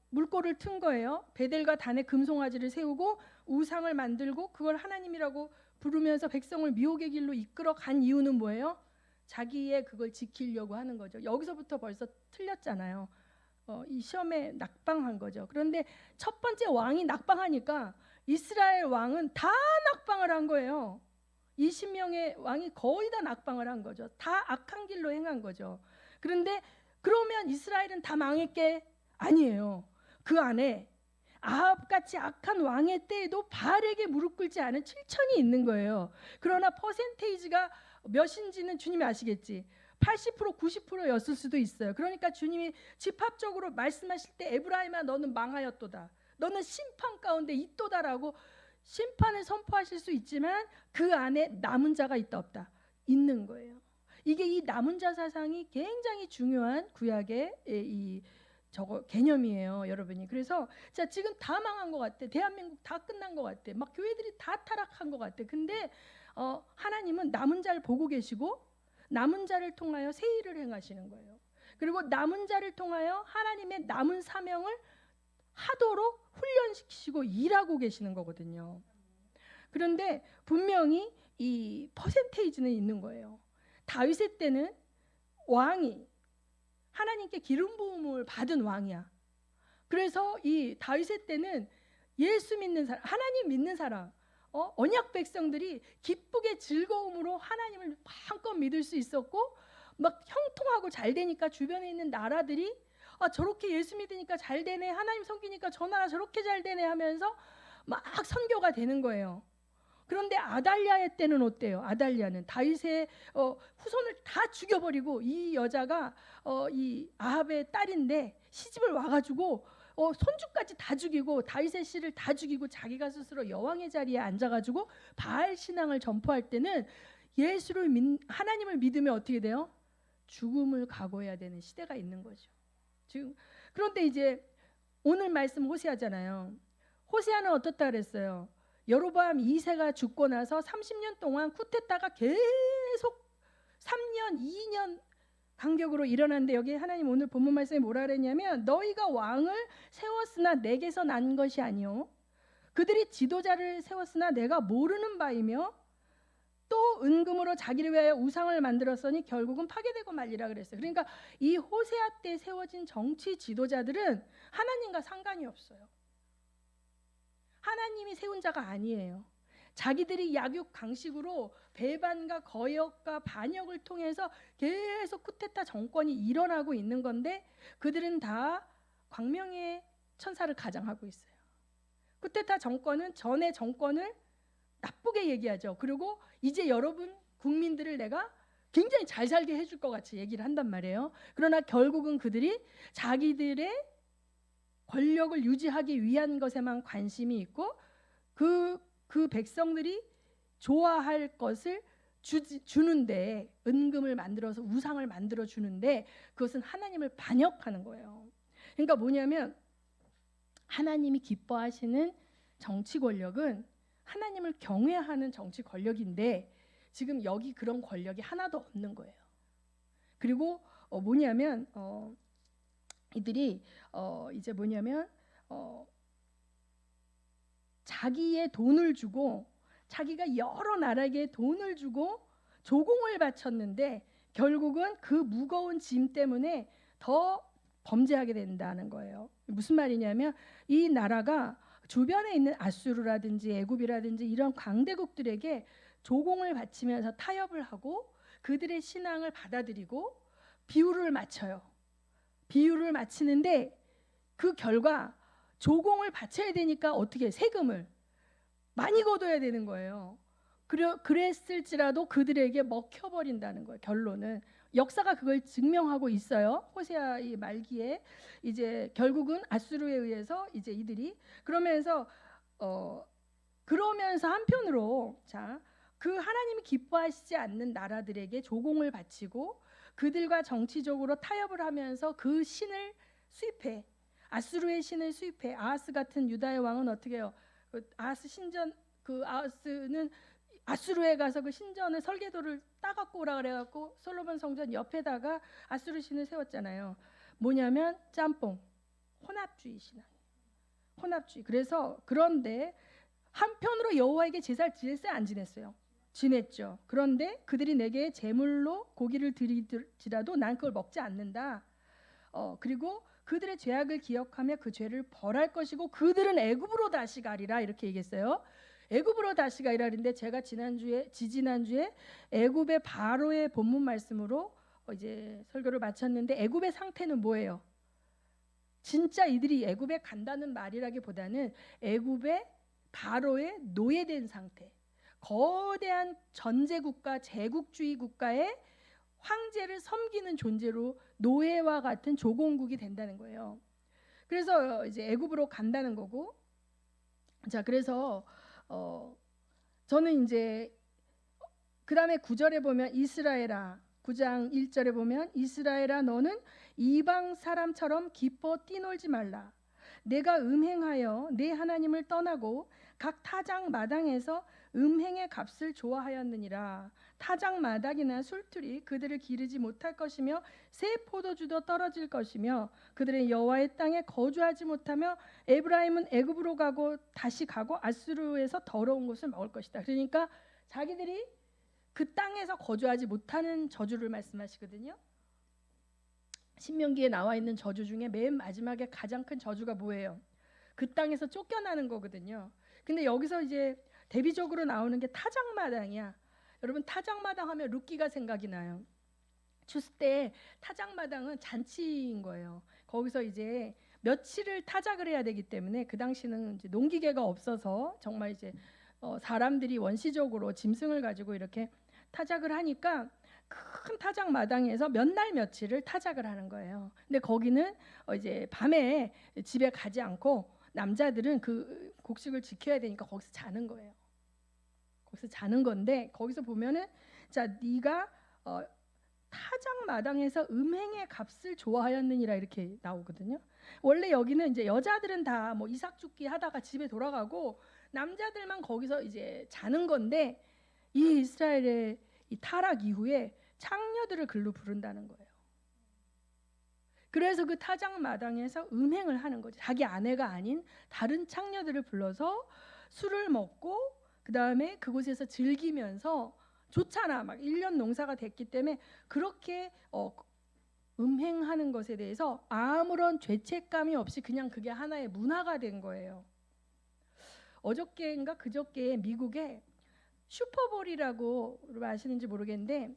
물꼬를 튼 거예요. 베델과 단에 금송아지를 세우고 우상을 만들고 그걸 하나님이라고 부르면서 백성을 미혹의 길로 이끌어 간 이유는 뭐예요? 자기의 그걸 지키려고 하는 거죠. 여기서부터 벌써 틀렸잖아요. 이 시험에 낙방한 거죠. 그런데 첫 번째 왕이 낙방하니까 이스라엘 왕은 다 낙방을 한 거예요. 20명의 왕이 거의 다 낙방을 한 거죠. 다 악한 길로 행한 거죠. 그런데 그러면 이스라엘은 다 망했게? 아니에요. 그 안에 아합같이 악한 왕의 때에도 바알에게 무릎 꿇지 않은 7천이 있는 거예요. 그러나 퍼센테이지가 몇인지는 주님이 아시겠지. 80% 90%였을 수도 있어요. 그러니까 주님이 집합적으로 말씀하실 때 에브라임아 너는 망하였도다. 너는 심판 가운데 있도다라고 심판을 선포하실 수 있지만 그 안에 남은 자가 있다 없다. 있는 거예요. 이게 이 남은 자 사상이 굉장히 중요한 구약의 이 저거 개념이에요, 여러분이. 그래서 자, 지금 다 망한 것 같아. 대한민국 다 끝난 것 같아. 막 교회들이 다 타락한 것 같아. 근데 하나님은 남은 자를 보고 계시고 남은 자를 통하여 새 일을 행하시는 거예요. 그리고 남은 자를 통하여 하나님의 남은 사명을 하도록 훈련시키시고 일하고 계시는 거거든요. 그런데 분명히 이 퍼센테이지는 있는 거예요. 다윗의 때는 왕이 하나님께 기름 부음을 받은 왕이야. 그래서 이 다윗의 때는 예수 믿는 사람, 하나님 믿는 사람, 언약 백성들이 기쁘게 즐거움으로 하나님을 마음껏 믿을 수 있었고, 막 형통하고 잘 되니까 주변에 있는 나라들이 저렇게 예수 믿으니까 잘 되네, 하나님 섬기니까 저 나라 저렇게 잘 되네 하면서 막 선교가 되는 거예요. 그런데 아달랴의 때는 어때요? 아달랴는 다윗의 후손을 다 죽여버리고, 이 여자가 이 아합의 딸인데 시집을 와가지고 손주까지 다 죽이고 다윗의 씨를 다 죽이고 자기가 스스로 여왕의 자리에 앉아가지고 바알 신앙을 전포할 때는 하나님을 믿으면 어떻게 돼요? 죽음을 각오해야 되는 시대가 있는 거죠. 지금 그런데 이제 오늘 말씀 호세아잖아요. 호세아는 어떻다 그랬어요? 여로보암 2세가 죽고 나서 30년 동안 쿠데타가 계속 3년, 2년 간격으로 일어났는데, 여기 하나님 오늘 본문 말씀에 뭐라 그랬냐면, 너희가 왕을 세웠으나 내게서 난 것이 아니요 그들이 지도자를 세웠으나 내가 모르는 바이며 또 은금으로 자기를 위하여 우상을 만들었으니 결국은 파괴되고 말리라 그랬어요. 그러니까 이 호세아 때 세워진 정치 지도자들은 하나님과 상관이 없어요. 하나님이 세운 자가 아니에요. 자기들이 약육 강식으로 배반과 거역과 반역을 통해서 계속 쿠데타 정권이 일어나고 있는 건데, 그들은 다 광명의 천사를 가장하고 있어요. 쿠데타 정권은 전의 정권을 나쁘게 얘기하죠. 그리고 이제 여러분 국민들을 내가 굉장히 잘 살게 해줄 것 같이 얘기를 한단 말이에요. 그러나 결국은 그들이 자기들의 권력을 유지하기 위한 것에만 관심이 있고, 그 백성들이 좋아할 것을 주는데, 은금을 만들어서 우상을 만들어 주는데, 그것은 하나님을 반역하는 거예요. 그러니까 뭐냐면, 하나님이 기뻐하시는 정치 권력은 하나님을 경외하는 정치 권력인데, 지금 여기 그런 권력이 하나도 없는 거예요. 그리고 뭐냐면 이들이 이제 뭐냐면 자기의 돈을 주고, 자기가 여러 나라에게 돈을 주고 조공을 바쳤는데 결국은 그 무거운 짐 때문에 더 범죄하게 된다는 거예요. 무슨 말이냐면, 이 나라가 주변에 있는 아수르라든지 애굽이라든지 이런 강대국들에게 조공을 바치면서 타협을 하고 그들의 신앙을 받아들이고 비율을 맞춰요. 비율을 맞추는데 그 결과 조공을 바쳐야 되니까 어떻게 세금을 많이 걷어야 되는 거예요. 그랬을지라도 그들에게 먹혀버린다는 거예요. 결론은 역사가 그걸 증명하고 있어요. 호세아의 말기에 이제 결국은 아수르에 의해서 이제 이들이 그러면서 한편으로 그 하나님이 기뻐하시지 않는 나라들에게 조공을 바치고 그들과 정치적으로 타협을 하면서 그 신을 수입해, 아수르의 신을 수입해. 아하스 같은 유다의 왕은 어떻게 해요? 아하스 신전, 아하스는 아수르에 가서 그 신전을 설계도를 따갖고 오라 그래갖고 솔로몬 성전 옆에다가 아수르 신을 세웠잖아요. 뭐냐면 짬뽕, 혼합주의 신앙, 혼합주의. 그래서 그런데 한편으로 여호와에게 제사를 지냈어요, 안 지냈어요? 지냈죠. 그런데 그들이 내게 제물로 고기를 드리지라도 난 그걸 먹지 않는다. 그리고 그들의 죄악을 기억하며 그 죄를 벌할 것이고 그들은 애굽으로 다시 가리라, 이렇게 얘기했어요. 애굽으로 다시 가리라. 그런데 제가 지지난주에 애굽의 바로의 본문 말씀으로 이제 설교를 마쳤는데, 애굽의 상태는 뭐예요? 진짜 이들이 애굽에 간다는 말이라기보다는 애굽의 바로의 노예된 상태, 거대한 전제국가, 제국주의 국가의 황제를 섬기는 존재로 노예와 같은 조공국이 된다는 거예요. 그래서 이제 애굽으로 간다는 거고, 자, 그래서 저는 이제 그 다음에 9절에 보면 이스라엘아 9장 1절에 보면 이스라엘아 너는 이방 사람처럼 기뻐 뛰놀지 말라. 내가 음행하여 내 하나님을 떠나고 각 타작 마당에서 음행의 값을 좋아하였느니라. 타작 마당이나 술틀이 그들을 기르지 못할 것이며 새 포도주도 떨어질 것이며 그들의 여호와의 땅에 거주하지 못하며 에브라임은 애굽으로 가고 다시 가고 아수르에서 더러운 것을 먹을 것이다. 그러니까 자기들이 그 땅에서 거주하지 못하는 저주를 말씀하시거든요. 신명기에 나와 있는 저주 중에 맨 마지막에 가장 큰 저주가 뭐예요? 그 땅에서 쫓겨나는 거거든요. 근데 여기서 이제 대비적으로 나오는 게 타작마당이야. 여러분 타작마당 하면 룻기가 생각이 나요. 추수 때 타작마당은 잔치인 거예요. 거기서 이제 며칠을 타작을 해야 되기 때문에 그 당시는 이제 농기계가 없어서 정말 이제 사람들이 원시적으로 짐승을 가지고 이렇게 타작을 하니까 큰 타작 마당에서 몇 날 며칠을 타작을 하는 거예요. 근데 거기는 이제 밤에 집에 가지 않고 남자들은 그 곡식을 지켜야 되니까 거기서 자는 거예요. 거기서 자는 건데 거기서 보면은 자 네가 타작 마당에서 음행의 값을 좋아하였느니라 이렇게 나오거든요. 원래 여기는 이제 여자들은 다 뭐 이삭죽기 하다가 집에 돌아가고 남자들만 거기서 이제 자는 건데 이 이스라엘의 이 타락 이후에 창녀들을 글로 부른다는 거예요. 그래서 그 타작 마당에서 음행을 하는 거죠. 자기 아내가 아닌 다른 창녀들을 불러서 술을 먹고 그 다음에 그곳에서 즐기면서 좋잖아. 막 1년 농사가 됐기 때문에 그렇게 음행하는 것에 대해서 아무런 죄책감이 없이 그냥 그게 하나의 문화가 된 거예요. 어저께인가 그저께 미국에 슈퍼볼이라고 아시는지 모르겠는데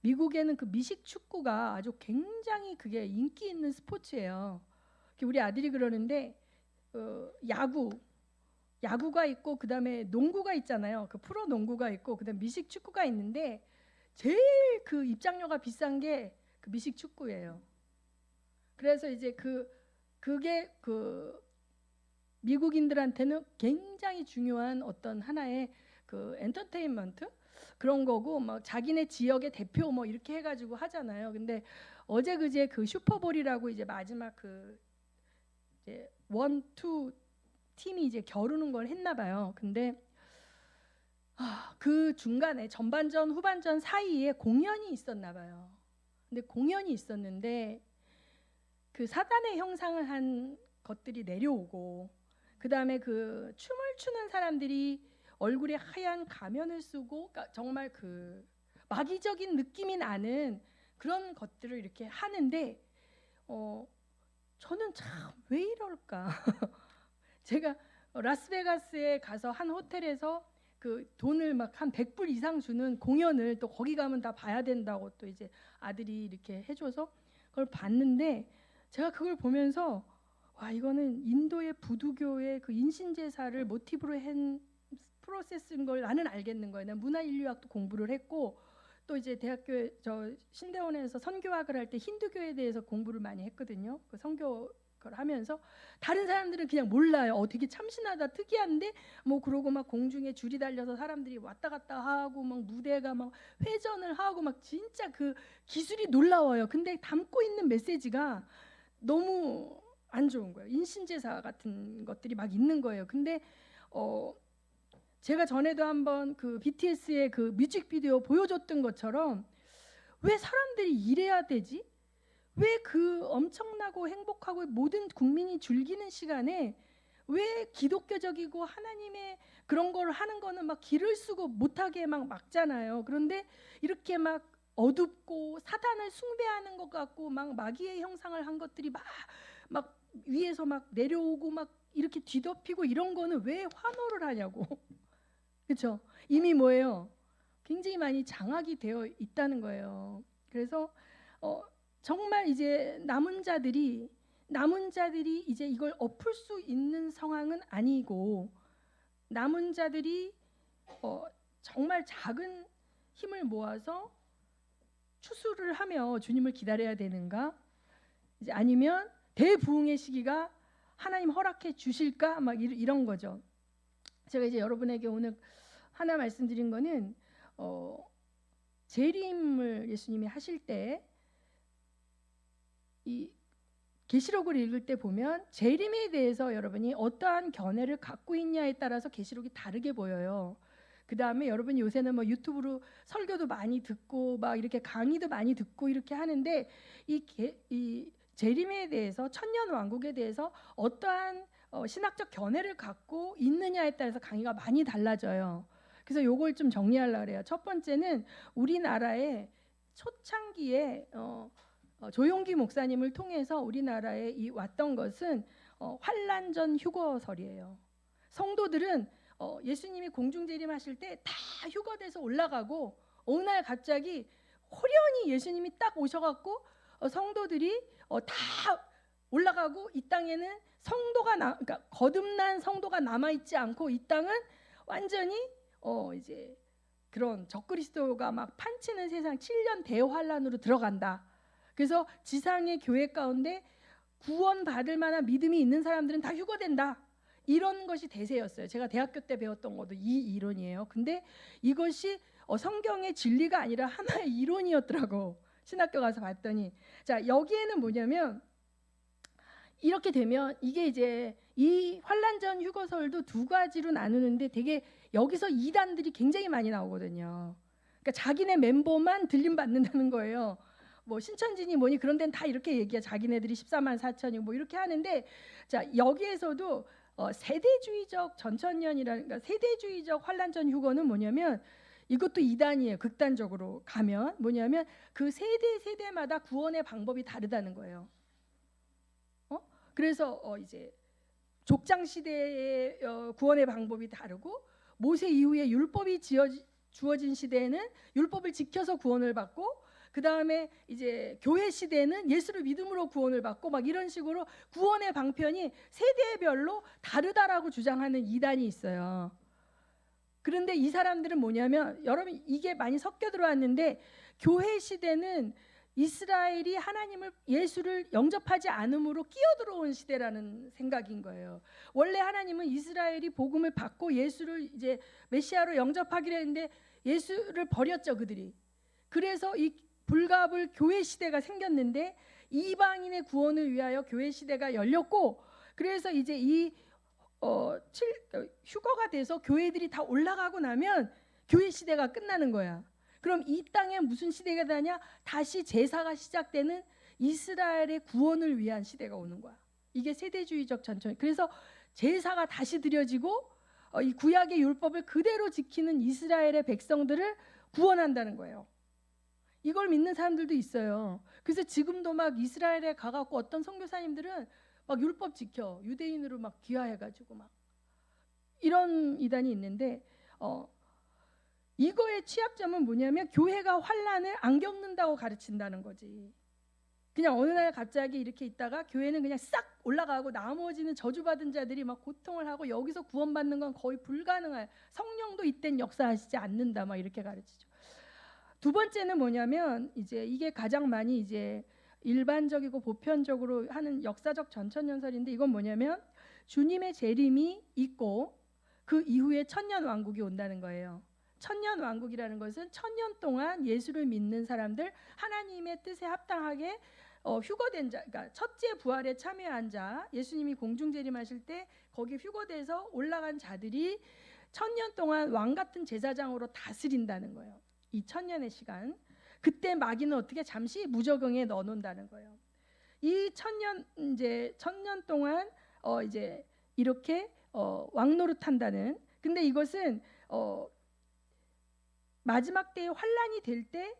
미국에는 그 미식 축구가 아주 굉장히 그게 인기 있는 스포츠예요. 우리 아들이 그러는데 야구가 있고 그다음에 농구가 있잖아요. 그 프로 농구가 있고 그다음 미식 축구가 있는데 제일 그 입장료가 비싼 게 그 미식 축구예요. 그래서 이제 그게 그 미국인들한테는 굉장히 중요한 어떤 하나의 그 엔터테인먼트 그런 거고 막 자기네 지역의 대표 뭐 이렇게 해가지고 하잖아요. 근데 어제 그제 그 슈퍼볼이라고 이제 마지막 그 이제 1, 2 팀이 이제 겨루는 걸 했나 봐요. 근데 그 중간에 전반전 후반전 사이에 공연이 있었나 봐요. 근데 공연이 있었는데 그 사단의 형상을 한 것들이 내려오고 그 다음에 그 춤을 추는 사람들이 얼굴에 하얀 가면을 쓰고 그러니까 정말 그 마귀적인 느낌이 나는 그런 것들을 이렇게 하는데 저는 참 왜 이럴까? 제가 라스베가스에 가서 한 호텔에서 그 돈을 막 한 100불 이상 주는 공연을 또 거기 가면 다 봐야 된다고 또 이제 아들이 이렇게 해줘서 그걸 봤는데 제가 그걸 보면서 와 이거는 인도의 부두교의 그 인신제사를 모티브로 한 프로세스인 걸 나는 알겠는 거예요. 난 문화인류학도 공부를 했고 또 이제 대학교에 저 신대원에서 선교학을 할 때 힌두교에 대해서 공부를 많이 했거든요. 그 선교 걸 하면서 다른 사람들은 그냥 몰라요. 되게 참신하다, 특이한데 뭐 그러고 막 공중에 줄이 달려서 사람들이 왔다 갔다 하고 막 무대가 막 회전을 하고 막 진짜 그 기술이 놀라워요. 근데 담고 있는 메시지가 너무 안 좋은 거예요. 인신제사 같은 것들이 막 있는 거예요. 근데 제가 전에도 한번 그 BTS의 그 뮤직비디오 보여줬던 것처럼 왜 사람들이 이래야 되지? 왜 그 엄청나고 행복하고 모든 국민이 즐기는 시간에 왜 기독교적이고 하나님의 그런 걸 하는 거는 막 길을 쓰고 못하게 막 막잖아요. 그런데 이렇게 막 어둡고 사단을 숭배하는 것 같고 막 마귀의 형상을 한 것들이 막 위에서 막 내려오고 막 이렇게 뒤덮이고 이런 거는 왜 환호를 하냐고. 그렇죠? 이미 뭐예요? 굉장히 많이 장악이 되어 있다는 거예요. 그래서 정말 이제 남은 자들이 이제 이걸 엎을 수 있는 상황은 아니고 남은 자들이 정말 작은 힘을 모아서 추수를 하며 주님을 기다려야 되는가? 이제 아니면 대부흥의 시기가 하나님 허락해 주실까? 막 이런 거죠. 제가 이제 여러분에게 오늘 하나 말씀드린 거는 재림을 예수님이 하실 때 이 계시록을 읽을 때 보면 재림에 대해서 여러분이 어떠한 견해를 갖고 있냐에 따라서 계시록이 다르게 보여요. 그 다음에 여러분이 요새는 뭐 유튜브로 설교도 많이 듣고 막 이렇게 강의도 많이 듣고 이렇게 하는데 이 재림에 대해서 천년 왕국에 대해서 어떠한 신학적 견해를 갖고 있느냐에 따라서 강의가 많이 달라져요. 그래서 요걸 좀 정리하려고 해요. 첫 번째는 우리나라의 초창기에 조용기 목사님을 통해서 우리나라에 왔던 것은 환란전 휴거설이에요. 성도들은 예수님이 공중재림하실 때 다 휴거돼서 올라가고 어느 날 갑자기 호련히 예수님이 딱 오셔갖고 성도들이 다 올라가고 이 땅에는 그러니까 거듭난 성도가 남아 있지 않고 이 땅은 완전히 이제 그런 적그리스도가 막 판치는 세상 7년 대환란으로 들어간다. 그래서 지상의 교회 가운데 구원받을 만한 믿음이 있는 사람들은 다 휴거된다. 이런 것이 대세였어요. 제가 대학교 때 배웠던 것도 이 이론이에요. 근데 이것이 성경의 진리가 아니라 하나의 이론이었더라고. 신학교 가서 봤더니. 자, 여기에는 뭐냐면 이렇게 되면 이게 이제 이 환란전 휴거설도 두 가지로 나누는데 되게 여기서 이단들이 굉장히 많이 나오거든요. 그러니까 자기네 멤버만 들림 받는다는 거예요. 뭐 신천지니 뭐니 그런 데는 다 이렇게 얘기해. 자기네들이 14만 4천이고 뭐 이렇게 하는데, 자, 여기에서도 세대주의적 전천년이라는, 그러니까 세대주의적 환란전 휴거는 뭐냐면 이것도 이단이에요. 극단적으로 가면 뭐냐면 그 세대마다 구원의 방법이 다르다는 거예요. 그래서 이제 족장 시대의 구원의 방법이 다르고 모세 이후에 율법이 주어진 시대에는 율법을 지켜서 구원을 받고, 그 다음에 이제 교회 시대에는 예수를 믿음으로 구원을 받고 막 이런 식으로 구원의 방편이 세대별로 다르다라고 주장하는 이단이 있어요. 그런데 이 사람들은 뭐냐면, 여러분 이게 많이 섞여 들어왔는데 교회 시대는 이스라엘이 하나님을 예수를 영접하지 않음으로 끼어들어온 시대라는 생각인 거예요. 원래 하나님은 이스라엘이 복음을 받고 예수를 이제 메시아로 영접하기로 했는데 예수를 버렸죠, 그들이. 그래서 이 불가불 교회 시대가 생겼는데 이방인의 구원을 위하여 교회 시대가 열렸고, 그래서 이제 이 휴거가 돼서 교회들이 다 올라가고 나면 교회 시대가 끝나는 거야. 그럼 이 땅에 무슨 시대가 되냐? 다시 제사가 시작되는 이스라엘의 구원을 위한 시대가 오는 거야. 이게 세대주의적 전천. 그래서 제사가 다시 드려지고 이 구약의 율법을 그대로 지키는 이스라엘의 백성들을 구원한다는 거예요. 이걸 믿는 사람들도 있어요. 그래서 지금도 막 이스라엘에 가갖고 어떤 선교사님들은 막 율법 지켜, 유대인으로 막 귀화해가지고 막 이런 이단이 있는데, 이거의 취약점은 뭐냐면 교회가 환란을 안 겪는다고 가르친다는 거지. 그냥 어느 날 갑자기 이렇게 있다가 교회는 그냥 싹 올라가고 나머지는 저주받은 자들이 막 고통을 하고 여기서 구원받는 건 거의 불가능할, 성령도 이땐 역사하시지 않는다 막 이렇게 가르치죠. 두 번째는 뭐냐면 이제 이게 가장 많이 이제 일반적이고 보편적으로 하는 역사적 전천년설인데, 이건 뭐냐면 주님의 재림이 있고 그 이후에 천년 왕국이 온다는 거예요. 천년 왕국이라는 것은 천년 동안 예수를 믿는 사람들, 하나님의 뜻에 합당하게 휴거된 자, 그러니까 첫째 부활에 참여한 자, 예수님이 공중재림하실 때 거기 휴거돼서 올라간 자들이 천년 동안 왕 같은 제사장으로 다스린다는 거예요. 이 천년의 시간, 그때 마귀는 어떻게 잠시 무적응에 넣어놓는다는 거예요. 이 천년 동안 이제 이렇게 왕노릇한다는. 근데 이것은 마지막 때에 환란이 될 때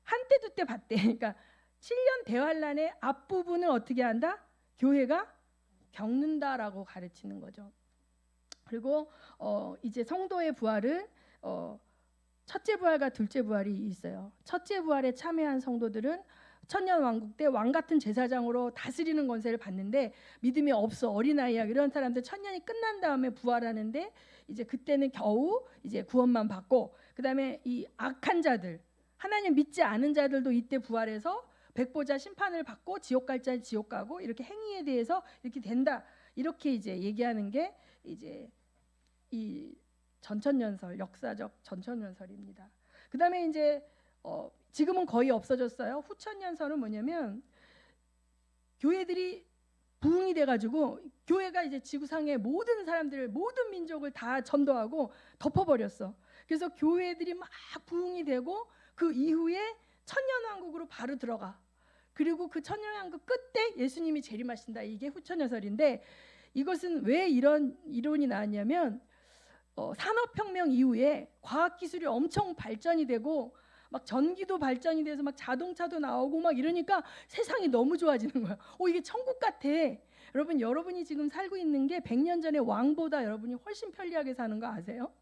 한때 두때 봤대. 그러니까 7년 대환란의 앞부분을 어떻게 한다? 교회가 겪는다라고 가르치는 거죠. 그리고 이제 성도의 부활은 첫째 부활과 둘째 부활이 있어요. 첫째 부활에 참여한 성도들은 천년 왕국 때 왕 같은 제사장으로 다스리는 권세를 받는데, 믿음이 없어, 어린아이야, 이런 사람들 천년이 끝난 다음에 부활하는데 이제 그때는 겨우 이제 구원만 받고, 그다음에 이 악한 자들, 하나님 믿지 않은 자들도 이때 부활해서 백보자 심판을 받고 지옥 갈 자 지옥 가고, 이렇게 행위에 대해서 이렇게 된다, 이렇게 이제 얘기하는 게 이제 이 전천년설, 역사적 전천년설입니다. 그다음에 이제 지금은 거의 없어졌어요. 후천년설은 뭐냐면 교회들이 부흥이 돼가지고 교회가 이제 지구상의 모든 사람들, 모든 민족을 다 전도하고 덮어버렸어. 그래서 교회들이 막 부흥이 되고 그 이후에 천년왕국으로 바로 들어가. 그리고 그 천년왕국 끝에 예수님이 재림하신다. 이게 후천년설인데, 이것은 왜 이런 이론이 나왔냐면 산업혁명 이후에 과학기술이 엄청 발전이 되고 막 전기도 발전이 돼서 막 자동차도 나오고 막 이러니까 세상이 너무 좋아지는 거야. 이게 천국 같아. 여러분이 지금 살고 있는 게 100년 전의 왕보다 여러분이 훨씬 편리하게 사는 거 아세요?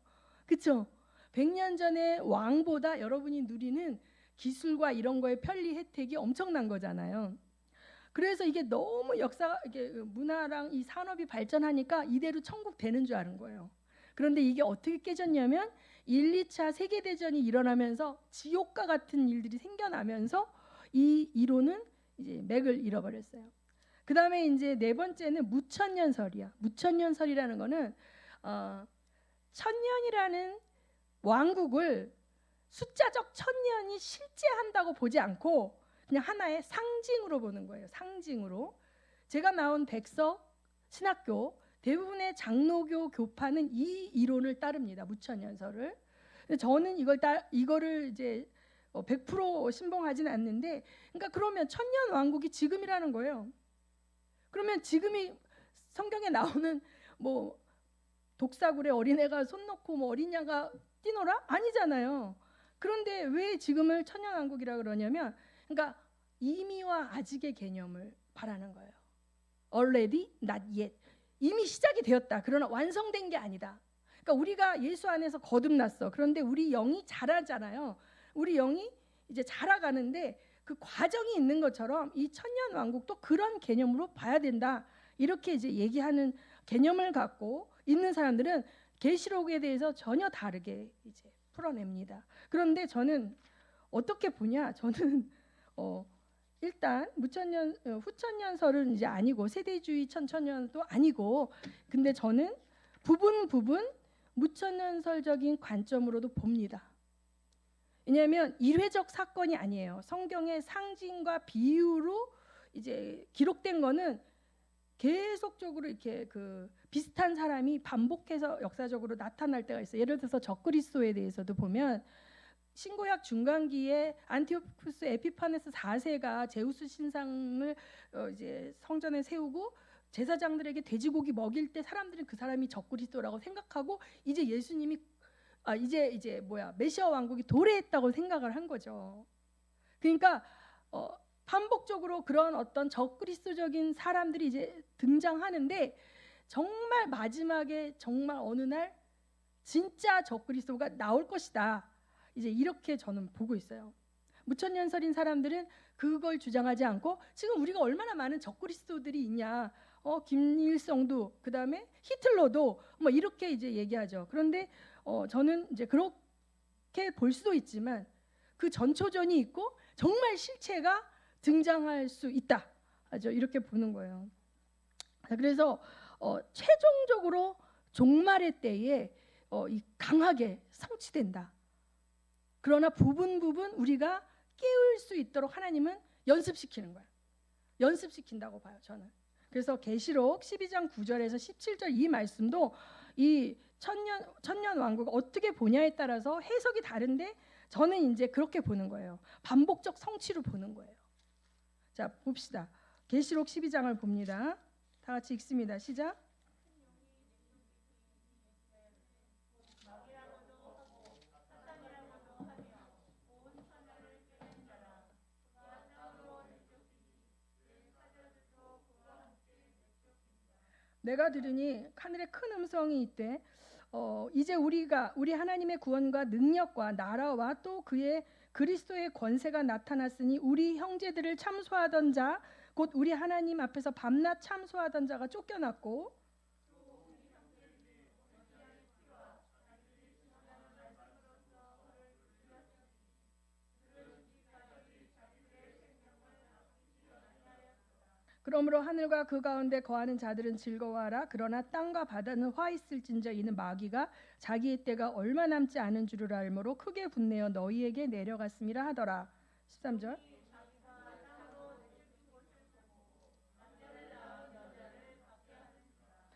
그렇죠? 100년 전의 왕보다 여러분이 누리는 기술과 이런 거의 편리 혜택이 엄청난 거잖아요. 그래서 이게 너무 이게 문화랑 이 산업이 발전하니까 이대로 천국 되는 줄 아는 거예요. 그런데 이게 어떻게 깨졌냐면 1, 2차 세계대전이 일어나면서 지옥과 같은 일들이 생겨나면서 이 이론은 이제 맥을 잃어버렸어요. 그 다음에 이제 네 번째는 무천년설이야. 무천년설이라는 거는 천년이라는 왕국을 숫자적 천년이 실제한다고 보지 않고 그냥 하나의 상징으로 보는 거예요. 상징으로. 제가 나온 백석 신학교 대부분의 장로교 교파는 이 이론을 따릅니다. 무천년설을. 저는 이거를 이제 100% 신봉하지는 않는데, 그러니까 그러면 천년 왕국이 지금이라는 거예요. 그러면 지금이 성경에 나오는 뭐 독사굴에 어린애가 손 놓고 뭐 어린 양가 뛰노라? 아니잖아요. 그런데 왜 지금을 천년 왕국이라 그러냐면, 그러니까 이미와 아직의 개념을 말하는 거예요. Already, not yet. 이미 시작이 되었다. 그러나 완성된 게 아니다. 그러니까 우리가 예수 안에서 거듭났어. 그런데 우리 영이 자라잖아요. 우리 영이 이제 자라가는데 그 과정이 있는 것처럼 이 천년 왕국도 그런 개념으로 봐야 된다. 이렇게 이제 얘기하는 개념을 갖고 있는 사람들은 계시록에 대해서 전혀 다르게 이제 풀어냅니다. 그런데 저는 어떻게 보냐? 저는 일단 후천년설은 이제 아니고 세대주의 천천년도 아니고, 근데 저는 부분 무천년설적인 관점으로도 봅니다. 왜냐하면 일회적 사건이 아니에요. 성경의 상징과 비유로 이제 기록된 거는 계속적으로 이렇게 그 비슷한 사람이 반복해서 역사적으로 나타날 때가 있어요. 예를 들어서 적그리스도에 대해서도 보면 신구약 중간기에 안티오쿠스 에피파네스 4세가 제우스 신상을 이제 성전에 세우고 제사장들에게 돼지고기 먹일 때 사람들은 그 사람이 적그리스도라고 생각하고 이제 예수님이 이제 메시아 왕국이 도래했다고 생각을 한 거죠. 그러니까 반복적으로 그런 어떤 적그리스도적인 사람들이 이제 등장하는데, 정말 마지막에 정말 어느 날 진짜 적그리스도가 나올 것이다. 이제 이렇게 저는 보고 있어요. 무천년설인 사람들은 그걸 주장하지 않고, 지금 우리가 얼마나 많은 적그리스도들이 있냐. 김일성도, 그 다음에 히틀러도 뭐 이렇게 이제 얘기하죠. 그런데 저는 이제 그렇게 볼 수도 있지만 그 전초전이 있고 정말 실체가 등장할 수 있다. 이렇게 보는 거예요. 그래서 최종적으로 종말의 때에 강하게 성취된다. 그러나 부분 우리가 깨울 수 있도록 하나님은 연습시키는 거예요. 연습시킨다고 봐요, 저는. 그래서 계시록 12장 9절에서 17절 이 말씀도 이 천년 왕국 어떻게 보냐에 따라서 해석이 다른데, 저는 이제 그렇게 보는 거예요. 반복적 성취로 보는 거예요. 자, 봅시다. 계시록 12장을 봅니다. 다 같이 읽습니다. 시작. 내가 들으니 하늘에 큰 음성이 있되 이제 우리 하나님의 구원과 능력과 나라와 또 그의 그리스도의 권세가 나타났으니 우리 형제들을 참소하던 자 곧 우리 하나님 앞에서 밤낮 참소하던 자가 쫓겨났고, 그러므로 하늘과 그 가운데 거하는 자들은 즐거워하라. 그러나 땅과 바다는 화 있을진저 이는 마귀가 자기의 때가 얼마 남지 않은 줄을 알므로 크게 분내어 너희에게 내려갔음이라 하더라. 13절.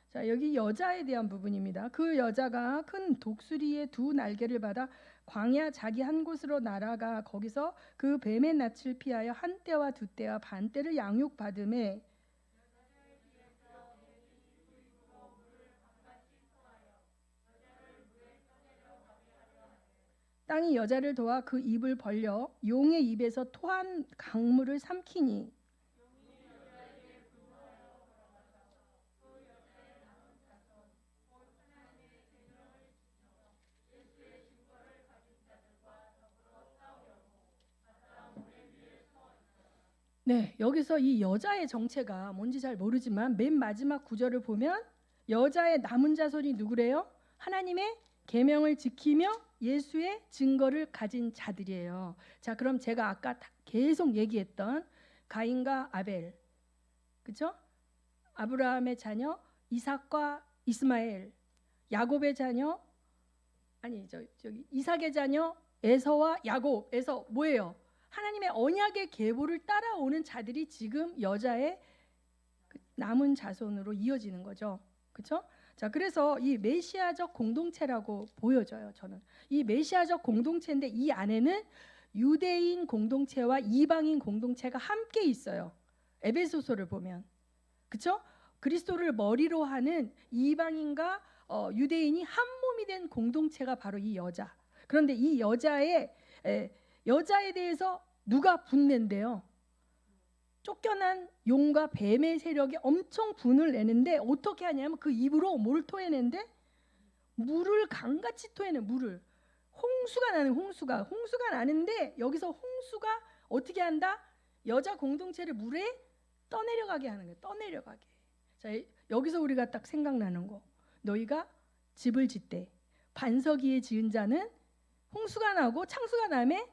자, 여기 여자에 대한 부분입니다. 그 여자가 큰 독수리의 두 날개를 받아 광야 자기 한 곳으로 날아가 거기서 그 뱀의 낯을 피하여 한 때와 두 때와 반 때를 양육받음에 땅이 여자를 도와 그 입을 벌려 용의 입에서 토한 강물을 삼키니. 네, 여기서 이 여자의 정체가 뭔지 잘 모르지만 맨 마지막 구절을 보면 여자의 남은 자손이 누구래요? 하나님의 계명을 지키며 예수의 증거를 가진 자들이에요. 자, 그럼 제가 아까 계속 얘기했던 가인과 아벨, 그렇죠? 아브라함의 자녀 이삭과 이스마엘, 야곱의 자녀 저기 이삭의 자녀 에서와 야곱. 에서 뭐예요? 하나님의 언약의 계보를 따라오는 자들이 지금 여자의 남은 자손으로 이어지는 거죠. 그렇죠? 자, 그래서 이 메시아적 공동체라고 보여져요. 저는 이 메시아적 공동체인데 이 안에는 유대인 공동체와 이방인 공동체가 함께 있어요. 에베소서를 보면, 그렇죠? 그리스도를 머리로 하는 이방인과 유대인이 한 몸이 된 공동체가 바로 이 여자. 그런데 이 여자에 대해서 누가 분낸대요? 쫓겨난 용과 뱀의 세력이 엄청 분을 내는데 어떻게 하냐면 그 입으로 뭘 토해낸대? 물을 강같이 토해내. 물을. 홍수가 나는데 여기서 홍수가 어떻게 한다? 여자 공동체를 물에 떠내려가게 하는 거예요. 떠내려가게. 자, 여기서 우리가 딱 생각나는 거. 너희가 집을 짓되 반석 위에 지은 자는 홍수가 나고 창수가 남에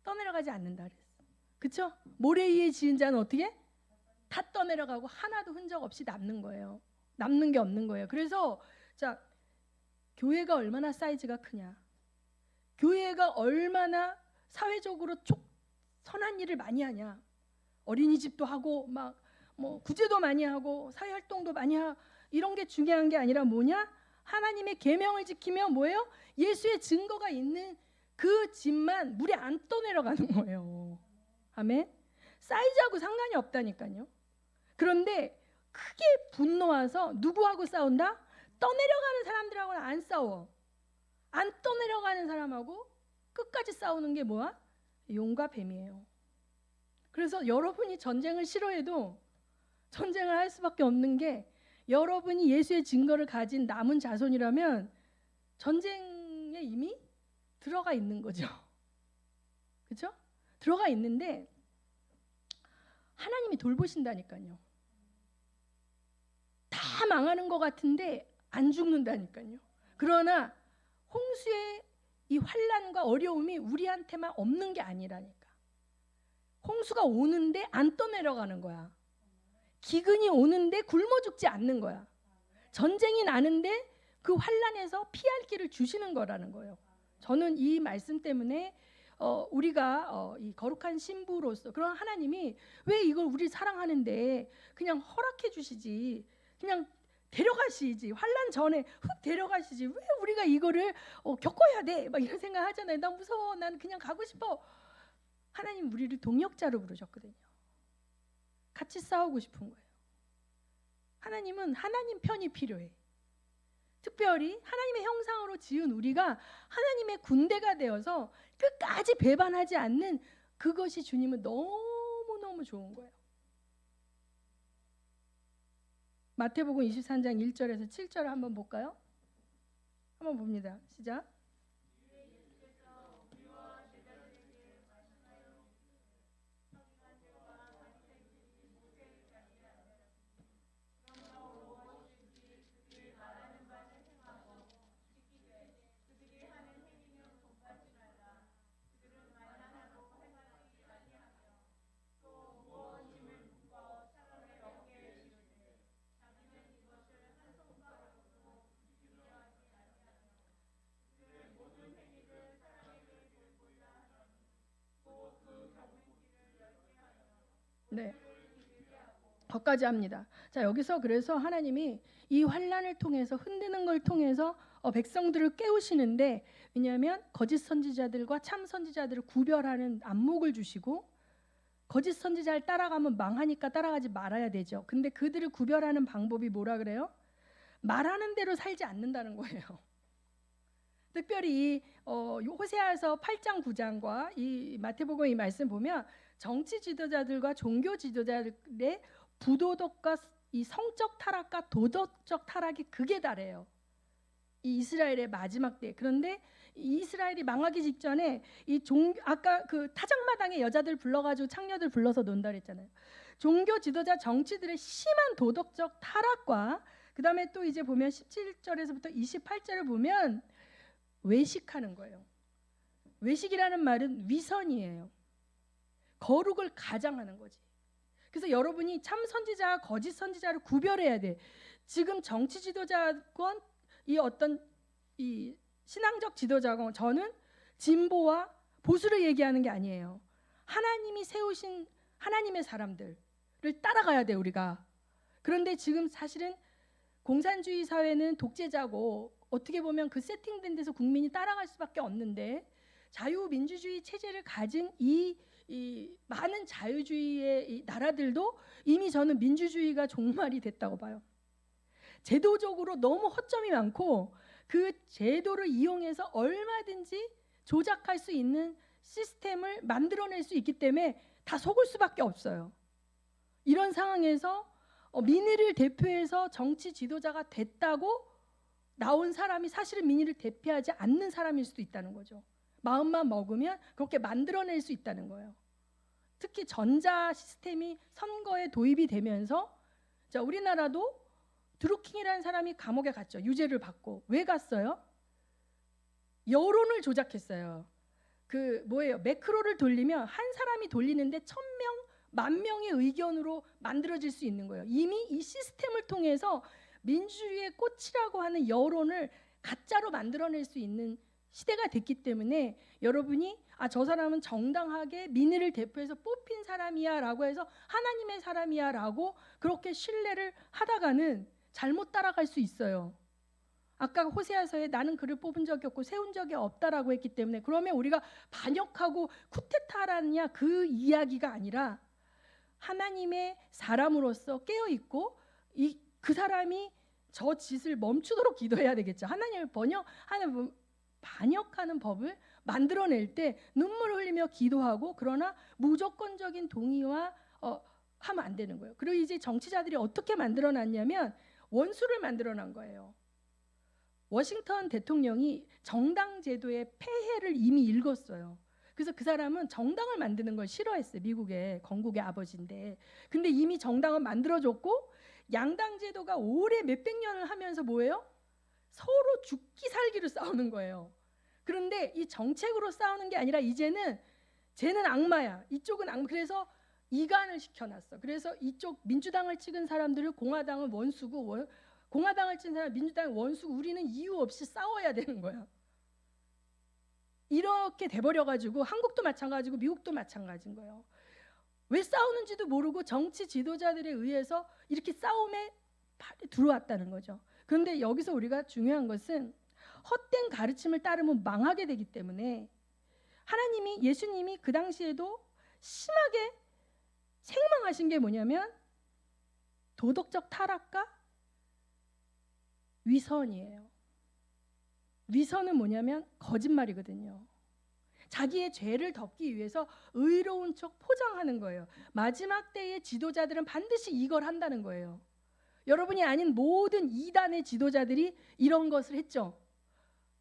떠내려가지 않는다 그랬어. 그렇죠? 모래 위에 지은 자는 어떻게? 다 떠내려가고 하나도 흔적 없이 남는 거예요. 남는 게 없는 거예요. 그래서 자, 교회가 얼마나 사이즈가 크냐? 교회가 얼마나 사회적으로 선한 일을 많이 하냐? 어린이집도 하고 막 뭐 구제도 많이 하고 사회 활동도 많이 이런 게 중요한 게 아니라 뭐냐? 하나님의 계명을 지키며 뭐예요? 예수의 증거가 있는 그 집만 물에 안 떠내려가는 거예요. 아멘. 사이즈하고 상관이 없다니까요. 그런데 크게 분노해서 누구하고 싸운다? 떠내려가는 사람들하고는 안 싸워. 안 떠내려가는 사람하고 끝까지 싸우는 게 뭐야? 용과 뱀이에요. 그래서 여러분이 전쟁을 싫어해도 전쟁을 할 수밖에 없는 게 여러분이 예수의 증거를 가진 남은 자손이라면 전쟁에 이미 들어가 있는 거죠. 그렇죠? 들어가 있는데 하나님이 돌보신다니까요. 다 망하는 것 같은데 안 죽는다니까요. 그러나 홍수의 이 환난과 어려움이 우리한테만 없는 게 아니라니까. 홍수가 오는데 안 떠내려가는 거야. 기근이 오는데 굶어 죽지 않는 거야. 전쟁이 나는데 그 환난에서 피할 길을 주시는 거라는 거예요. 저는 이 말씀 때문에 우리가 이 거룩한 신부로서 그런 하나님이 왜 이걸 우리 사랑하는데 그냥 허락해 주시지, 그냥 데려가시지, 환난 전에 훅 데려가시지, 왜 우리가 이거를 겪어야 돼? 막 이런 생각 하잖아요. 나 무서워, 난 그냥 가고 싶어. 하나님 우리를 동역자로 부르셨거든요. 같이 싸우고 싶은 거예요. 하나님은 하나님 편이 필요해. 특별히 하나님의 형상으로 지은 우리가 하나님의 군대가 되어서 끝까지 배반하지 않는 그것이 주님은 너무너무 좋은 거예요. 마태복음 23장 1절에서 7절을 한번 볼까요? 한번 봅니다. 시작. 네, 거기까지 합니다. 자, 여기서 그래서 하나님이 이 환란을 통해서 흔드는 걸 통해서 백성들을 깨우시는데, 왜냐하면 거짓 선지자들과 참 선지자들을 구별하는 안목을 주시고, 거짓 선지자를 따라가면 망하니까 따라가지 말아야 되죠. 근데 그들을 구별하는 방법이 뭐라 그래요? 말하는 대로 살지 않는다는 거예요. 특별히 호세아서 8장 9장과 이 마태복음 이 말씀 보면 정치 지도자들과 종교 지도자들의 부도덕과 이 성적 타락과 도덕적 타락이 극에 달해요. 이 이스라엘의 마지막 때. 그런데 이 이스라엘이 망하기 직전에 아까 그 타작마당에 여자들 불러가지고 창녀들 불러서 논다 그랬잖아요. 종교 지도자 정치들의 심한 도덕적 타락과 그 다음에 또 이제 보면 17절에서부터 28절을 보면 외식하는 거예요. 외식이라는 말은 위선이에요. 거룩을 가장하는 거지. 그래서 여러분이 참 선지자와 거짓 선지자를 구별해야 돼. 지금 정치 지도자건 이 어떤 이 신앙적 지도자건 저는 진보와 보수를 얘기하는 게 아니에요. 하나님이 세우신 하나님의 사람들을 따라가야 돼 우리가. 그런데 지금 사실은 공산주의 사회는 독재자고 어떻게 보면 그 세팅된 데서 국민이 따라갈 수밖에 없는데, 자유민주주의 체제를 가진 이 많은 자유주의의 이 나라들도 이미 저는 민주주의가 종말이 됐다고 봐요. 제도적으로 너무 허점이 많고 그 제도를 이용해서 얼마든지 조작할 수 있는 시스템을 만들어낼 수 있기 때문에 다 속을 수밖에 없어요. 이런 상황에서 민의를 대표해서 정치 지도자가 됐다고 나온 사람이 사실은 민의를 대표하지 않는 사람일 수도 있다는 거죠. 마음만 먹으면 그렇게 만들어낼 수 있다는 거예요. 특히 전자 시스템이 선거에 도입이 되면서, 자, 우리나라도 드루킹이라는 사람이 감옥에 갔죠. 유죄를 받고. 왜 갔어요? 여론을 조작했어요. 그 뭐예요? 매크로를 돌리면 한 사람이 돌리는데 1000명, 10,000명의 의견으로 만들어질 수 있는 거예요. 이미 이 시스템을 통해서 민주주의의 꽃이라고 하는 여론을 가짜로 만들어낼 수 있는 시대가 됐기 때문에 여러분이 저 사람은 정당하게 민의를 대표해서 뽑힌 사람이야 라고 해서 하나님의 사람이야 라고 그렇게 신뢰를 하다가는 잘못 따라갈 수 있어요. 아까 호세아서에 나는 그를 뽑은 적이 없고 세운 적이 없다라고 했기 때문에, 그러면 우리가 반역하고 쿠데타라느냐 그 이야기가 아니라 하나님의 사람으로서 깨어있고 그 사람이 저 짓을 멈추도록 기도해야 되겠죠. 하나님을 반역하는 법을 만들어낼 때 눈물을 흘리며 기도하고, 그러나 무조건적인 동의와 하면 안 되는 거예요. 그리고 이제 정치자들이 어떻게 만들어놨냐면 원수를 만들어낸 거예요. 워싱턴 대통령이 정당 제도의 폐해를 이미 읽었어요. 그래서 그 사람은 정당을 만드는 걸 싫어했어요. 미국의 건국의 아버지인데. 근데 이미 정당은 만들어줬고 양당 제도가 오래 몇백 년을 하면서 뭐예요? 서로 죽기 살기로 싸우는 거예요. 그런데 이 정책으로 싸우는 게 아니라 이제는 쟤는 악마야, 이쪽은 악마. 그래서 이간을 시켜놨어. 그래서 이쪽 민주당을 찍은 사람들을 공화당은 원수고, 공화당을 찍은 사람 민주당은 원수고, 우리는 이유 없이 싸워야 되는 거야. 이렇게 돼버려가지고 한국도 마찬가지고 미국도 마찬가지인 거예요. 왜 싸우는지도 모르고 정치 지도자들에 의해서 이렇게 싸움에 들어왔다는 거죠. 그런데 여기서 우리가 중요한 것은 헛된 가르침을 따르면 망하게 되기 때문에 예수님이 그 당시에도 심하게 책망하신 게 뭐냐면 도덕적 타락과 위선이에요. 위선은 뭐냐면 거짓말이거든요. 자기의 죄를 덮기 위해서 의로운 척 포장하는 거예요. 마지막 때의 지도자들은 반드시 이걸 한다는 거예요. 여러분이 아닌 모든 이단의 지도자들이 이런 것을 했죠.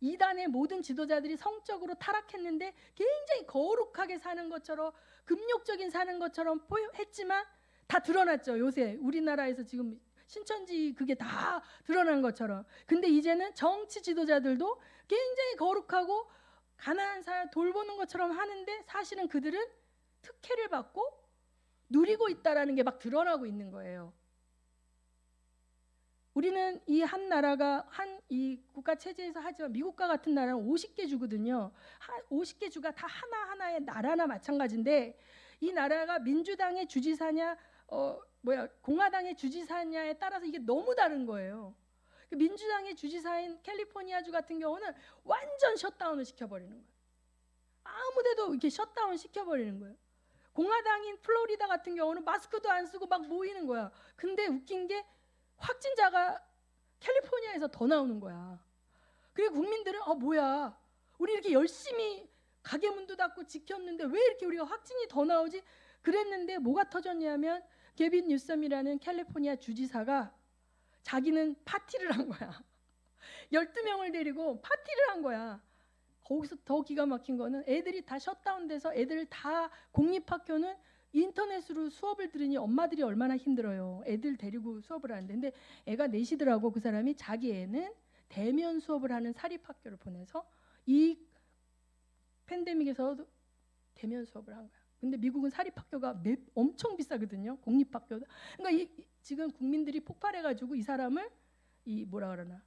이단의 모든 지도자들이 성적으로 타락했는데 굉장히 거룩하게 사는 것처럼, 금욕적인 사는 것처럼 했지만 다 드러났죠. 요새 우리나라에서 지금 신천지 그게 다 드러난 것처럼. 근데 이제는 정치 지도자들도 굉장히 거룩하고 가난한 사람 돌보는 것처럼 하는데 사실은 그들은 특혜를 받고 누리고 있다라는 게 막 드러나고 있는 거예요. 우리는 이 한 나라가 이 국가 체제에서 하지만 미국과 같은 나라는 50개 주거든요. 50개 주가 다 하나하나의 나라나 마찬가지인데 이 나라가 민주당의 주지사냐 공화당의 주지사냐에 따라서 이게 너무 다른 거예요. 그 민주당의 주지사인 캘리포니아주 같은 경우는 완전 셧다운을 시켜버리는 거예요. 아무데도 이렇게 셧다운 시켜버리는 거예요. 공화당인 플로리다 같은 경우는 마스크도 안 쓰고 막 모이는 거야. 근데 웃긴 게 확진자가 캘리포니아에서 더 나오는 거야. 그리고 국민들은 뭐야, 우리 이렇게 열심히 가게 문도 닫고 지켰는데 왜 이렇게 우리가 확진이 더 나오지? 그랬는데 뭐가 터졌냐면 게빈 뉴섬이라는 캘리포니아 주지사가 자기는 파티를 한 거야. 12명을 데리고 파티를 한 거야. 거기서 더 기가 막힌 거는 애들이 다 셧다운돼서 애들 다 공립학교는 인터넷으로 수업을 들으니 엄마들이 얼마나 힘들어요. 애들 데리고 수업을 하는데. 근데 애가 넷이더라고. 그 사람이 자기 애는 대면 수업을 하는 사립학교를 보내서 이 팬데믹에서도 대면 수업을 한 거야. 근데 미국은 사립학교가 엄청 비싸거든요. 공립학교. 그러니까 지금 국민들이 폭발해가지고 이 사람을 뭐라 그러나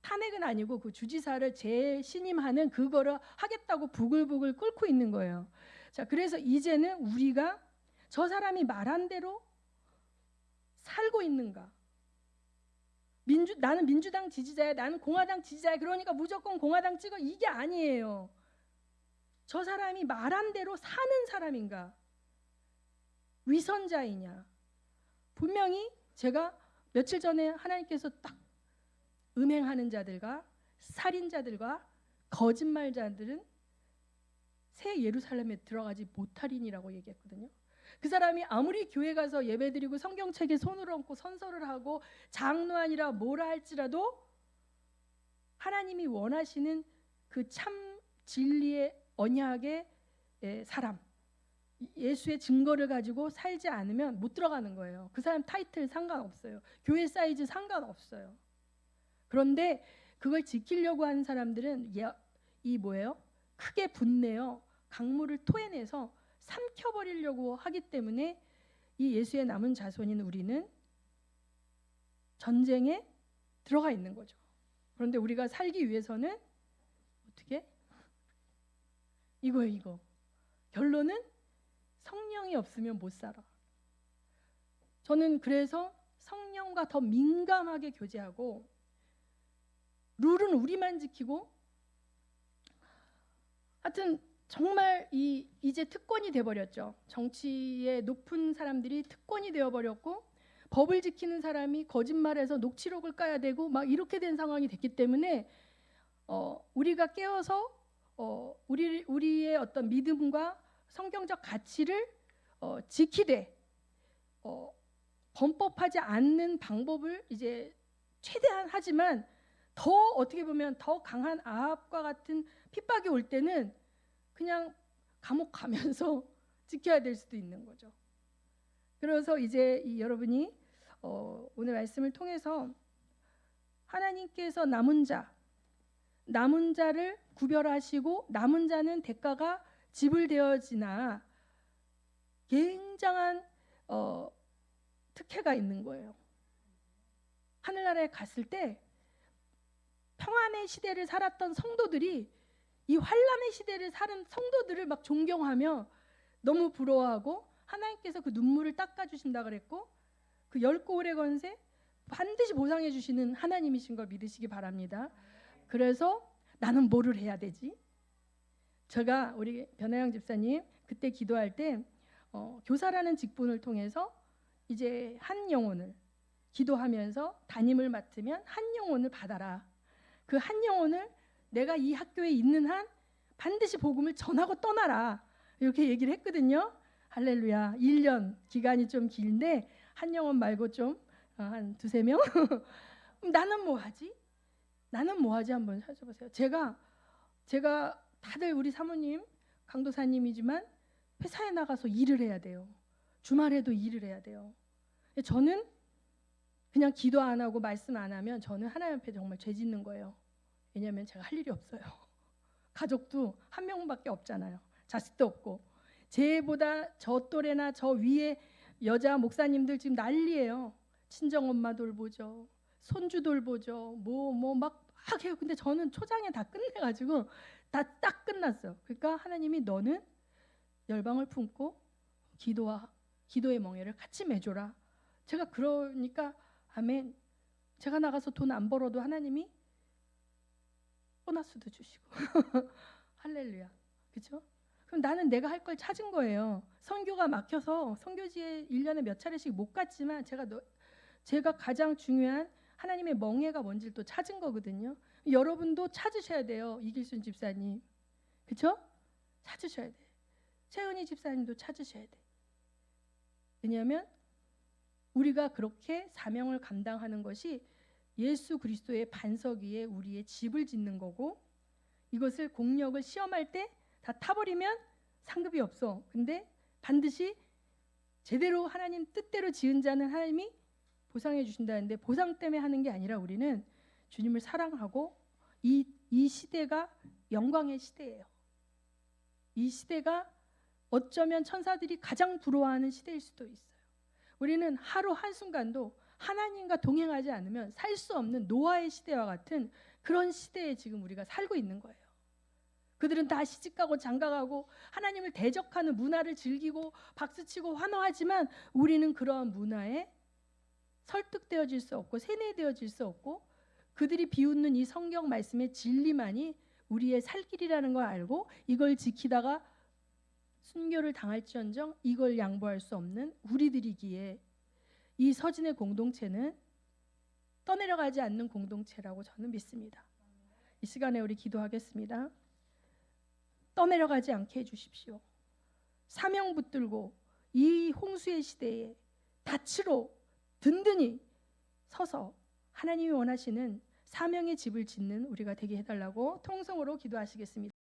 탄핵은 아니고 그 주지사를 재신임하는 그거를 하겠다고 부글부글 끓고 있는 거예요. 자, 그래서 이제는 우리가 저 사람이 말한 대로 살고 있는가? 나는 민주당 지지자야, 나는 공화당 지지자야, 그러니까 무조건 공화당 찍어, 이게 아니에요. 저 사람이 말한 대로 사는 사람인가? 위선자이냐? 분명히 제가 며칠 전에 하나님께서 딱 음행하는 자들과 살인자들과 거짓말자들은 새 예루살렘에 들어가지 못하리니라고 얘기했거든요. 그 사람이 아무리 교회 가서 예배드리고 성경책에 손을 얹고 선서를 하고 장로아니라 뭐라 할지라도 하나님이 원하시는 그 참 진리의 언약의 사람, 예수의 증거를 가지고 살지 않으면 못 들어가는 거예요. 그 사람 타이틀 상관없어요. 교회 사이즈 상관없어요. 그런데 그걸 지키려고 하는 사람들은 크게 분내어 강물을 토해내서 삼켜버리려고 하기 때문에 이 예수의 남은 자손인 우리는 전쟁에 들어가 있는 거죠. 그런데 우리가 살기 위해서는 어떻게? 이거. 결론은 성령이 없으면 못 살아. 저는 그래서 성령과 더 민감하게 교제하고 룰은 우리만 지키고, 하여튼 정말 이제 특권이 돼버렸죠. 정치의 높은 사람들이 특권이 되어버렸고 법을 지키는 사람이 거짓말해서 녹취록을 까야 되고 막 이렇게 된 상황이 됐기 때문에 우리가 깨어서 우리의 어떤 믿음과 성경적 가치를 지키되 범법하지 않는 방법을 이제 최대한 하지만 더 어떻게 보면 더 강한 아합과 같은 핍박이 올 때는 그냥 감옥 가면서 지켜야 될 수도 있는 거죠. 그래서 이제 여러분이 오늘 말씀을 통해서 하나님께서 남은 자를 구별하시고 남은 자는 대가가 지불되어지나 굉장한 특혜가 있는 거예요. 하늘나라에 갔을 때 평안의 시대를 살았던 성도들이 이 환란의 시대를 사는 성도들을 막 존경하며 너무 부러워하고 하나님께서 그 눈물을 닦아주신다 그랬고 그 10고울의 건세 반드시 보상해 주시는 하나님이신 걸 믿으시기 바랍니다. 그래서 나는 뭐를 해야 되지? 제가 우리 변하영 집사님 그때 기도할 때 교사라는 직분을 통해서 이제 한 영혼을 기도하면서 담임을 맡으면 한 영혼을 받아라. 그 한 영혼을 내가 이 학교에 있는 한 반드시 복음을 전하고 떠나라. 이렇게 얘기를 했거든요. 할렐루야. 1년 기간이 좀 긴데 한 영혼 말고 좀 한 두세 명? 나는 뭐 하지? 한번 찾아보세요. 제가 다들 우리 사모님 강도사님이지만 회사에 나가서 일을 해야 돼요. 주말에도 일을 해야 돼요. 저는 그냥 기도 안 하고 말씀 안 하면 저는 하나님 앞에 정말 죄 짓는 거예요. 왜냐하면 제가 할 일이 없어요. 가족도 한 명밖에 없잖아요. 자식도 없고. 쟤보다 저 또래나 저 위에 여자 목사님들 지금 난리예요. 친정엄마 돌보죠. 손주 돌보죠. 막 해요. 근데 저는 초장에 다 끝내가지고 다 딱 끝났어요. 그러니까 하나님이 너는 열방을 품고 기도의 멍에를 같이 매줘라. 제가 그러니까 아멘. 제가 나가서 돈 안 벌어도 하나님이 보너스도 주시고 할렐루야. 그렇죠? 그럼 나는 내가 할 걸 찾은 거예요. 선교가 막혀서 선교지에 1년에 몇 차례씩 못 갔지만 제가 가장 중요한 하나님의 멍에가 뭔지를 또 찾은 거거든요. 여러분도 찾으셔야 돼요. 이길순 집사님. 그렇죠? 찾으셔야 돼. 최은희 집사님도 찾으셔야 돼. 왜냐하면 우리가 그렇게 사명을 감당하는 것이 예수 그리스도의 반석 위에 우리의 집을 짓는 거고, 이것을 공력을 시험할 때 다 타버리면 상급이 없어. 근데 반드시 제대로 하나님 뜻대로 지은 자는 하나님이 보상해 주신다는데, 보상 때문에 하는 게 아니라 우리는 주님을 사랑하고 이 시대가 영광의 시대예요. 이 시대가 어쩌면 천사들이 가장 부러워하는 시대일 수도 있어요. 우리는 하루 한순간도 하나님과 동행하지 않으면 살 수 없는 노아의 시대와 같은 그런 시대에 지금 우리가 살고 있는 거예요. 그들은 다 시집가고 장가가고 하나님을 대적하는 문화를 즐기고 박수치고 환호하지만 우리는 그러한 문화에 설득되어질 수 없고 세뇌되어질 수 없고, 그들이 비웃는 이 성경 말씀의 진리만이 우리의 살 길이라는 걸 알고 이걸 지키다가 순교를 당할지언정 이걸 양보할 수 없는 우리들이기에 이 서진의 공동체는 떠내려가지 않는 공동체라고 저는 믿습니다. 이 시간에 우리 기도하겠습니다. 떠내려가지 않게 해주십시오. 사명 붙들고 이 홍수의 시대에 닻으로 든든히 서서 하나님이 원하시는 사명의 집을 짓는 우리가 되게 해달라고 통성으로 기도하시겠습니다.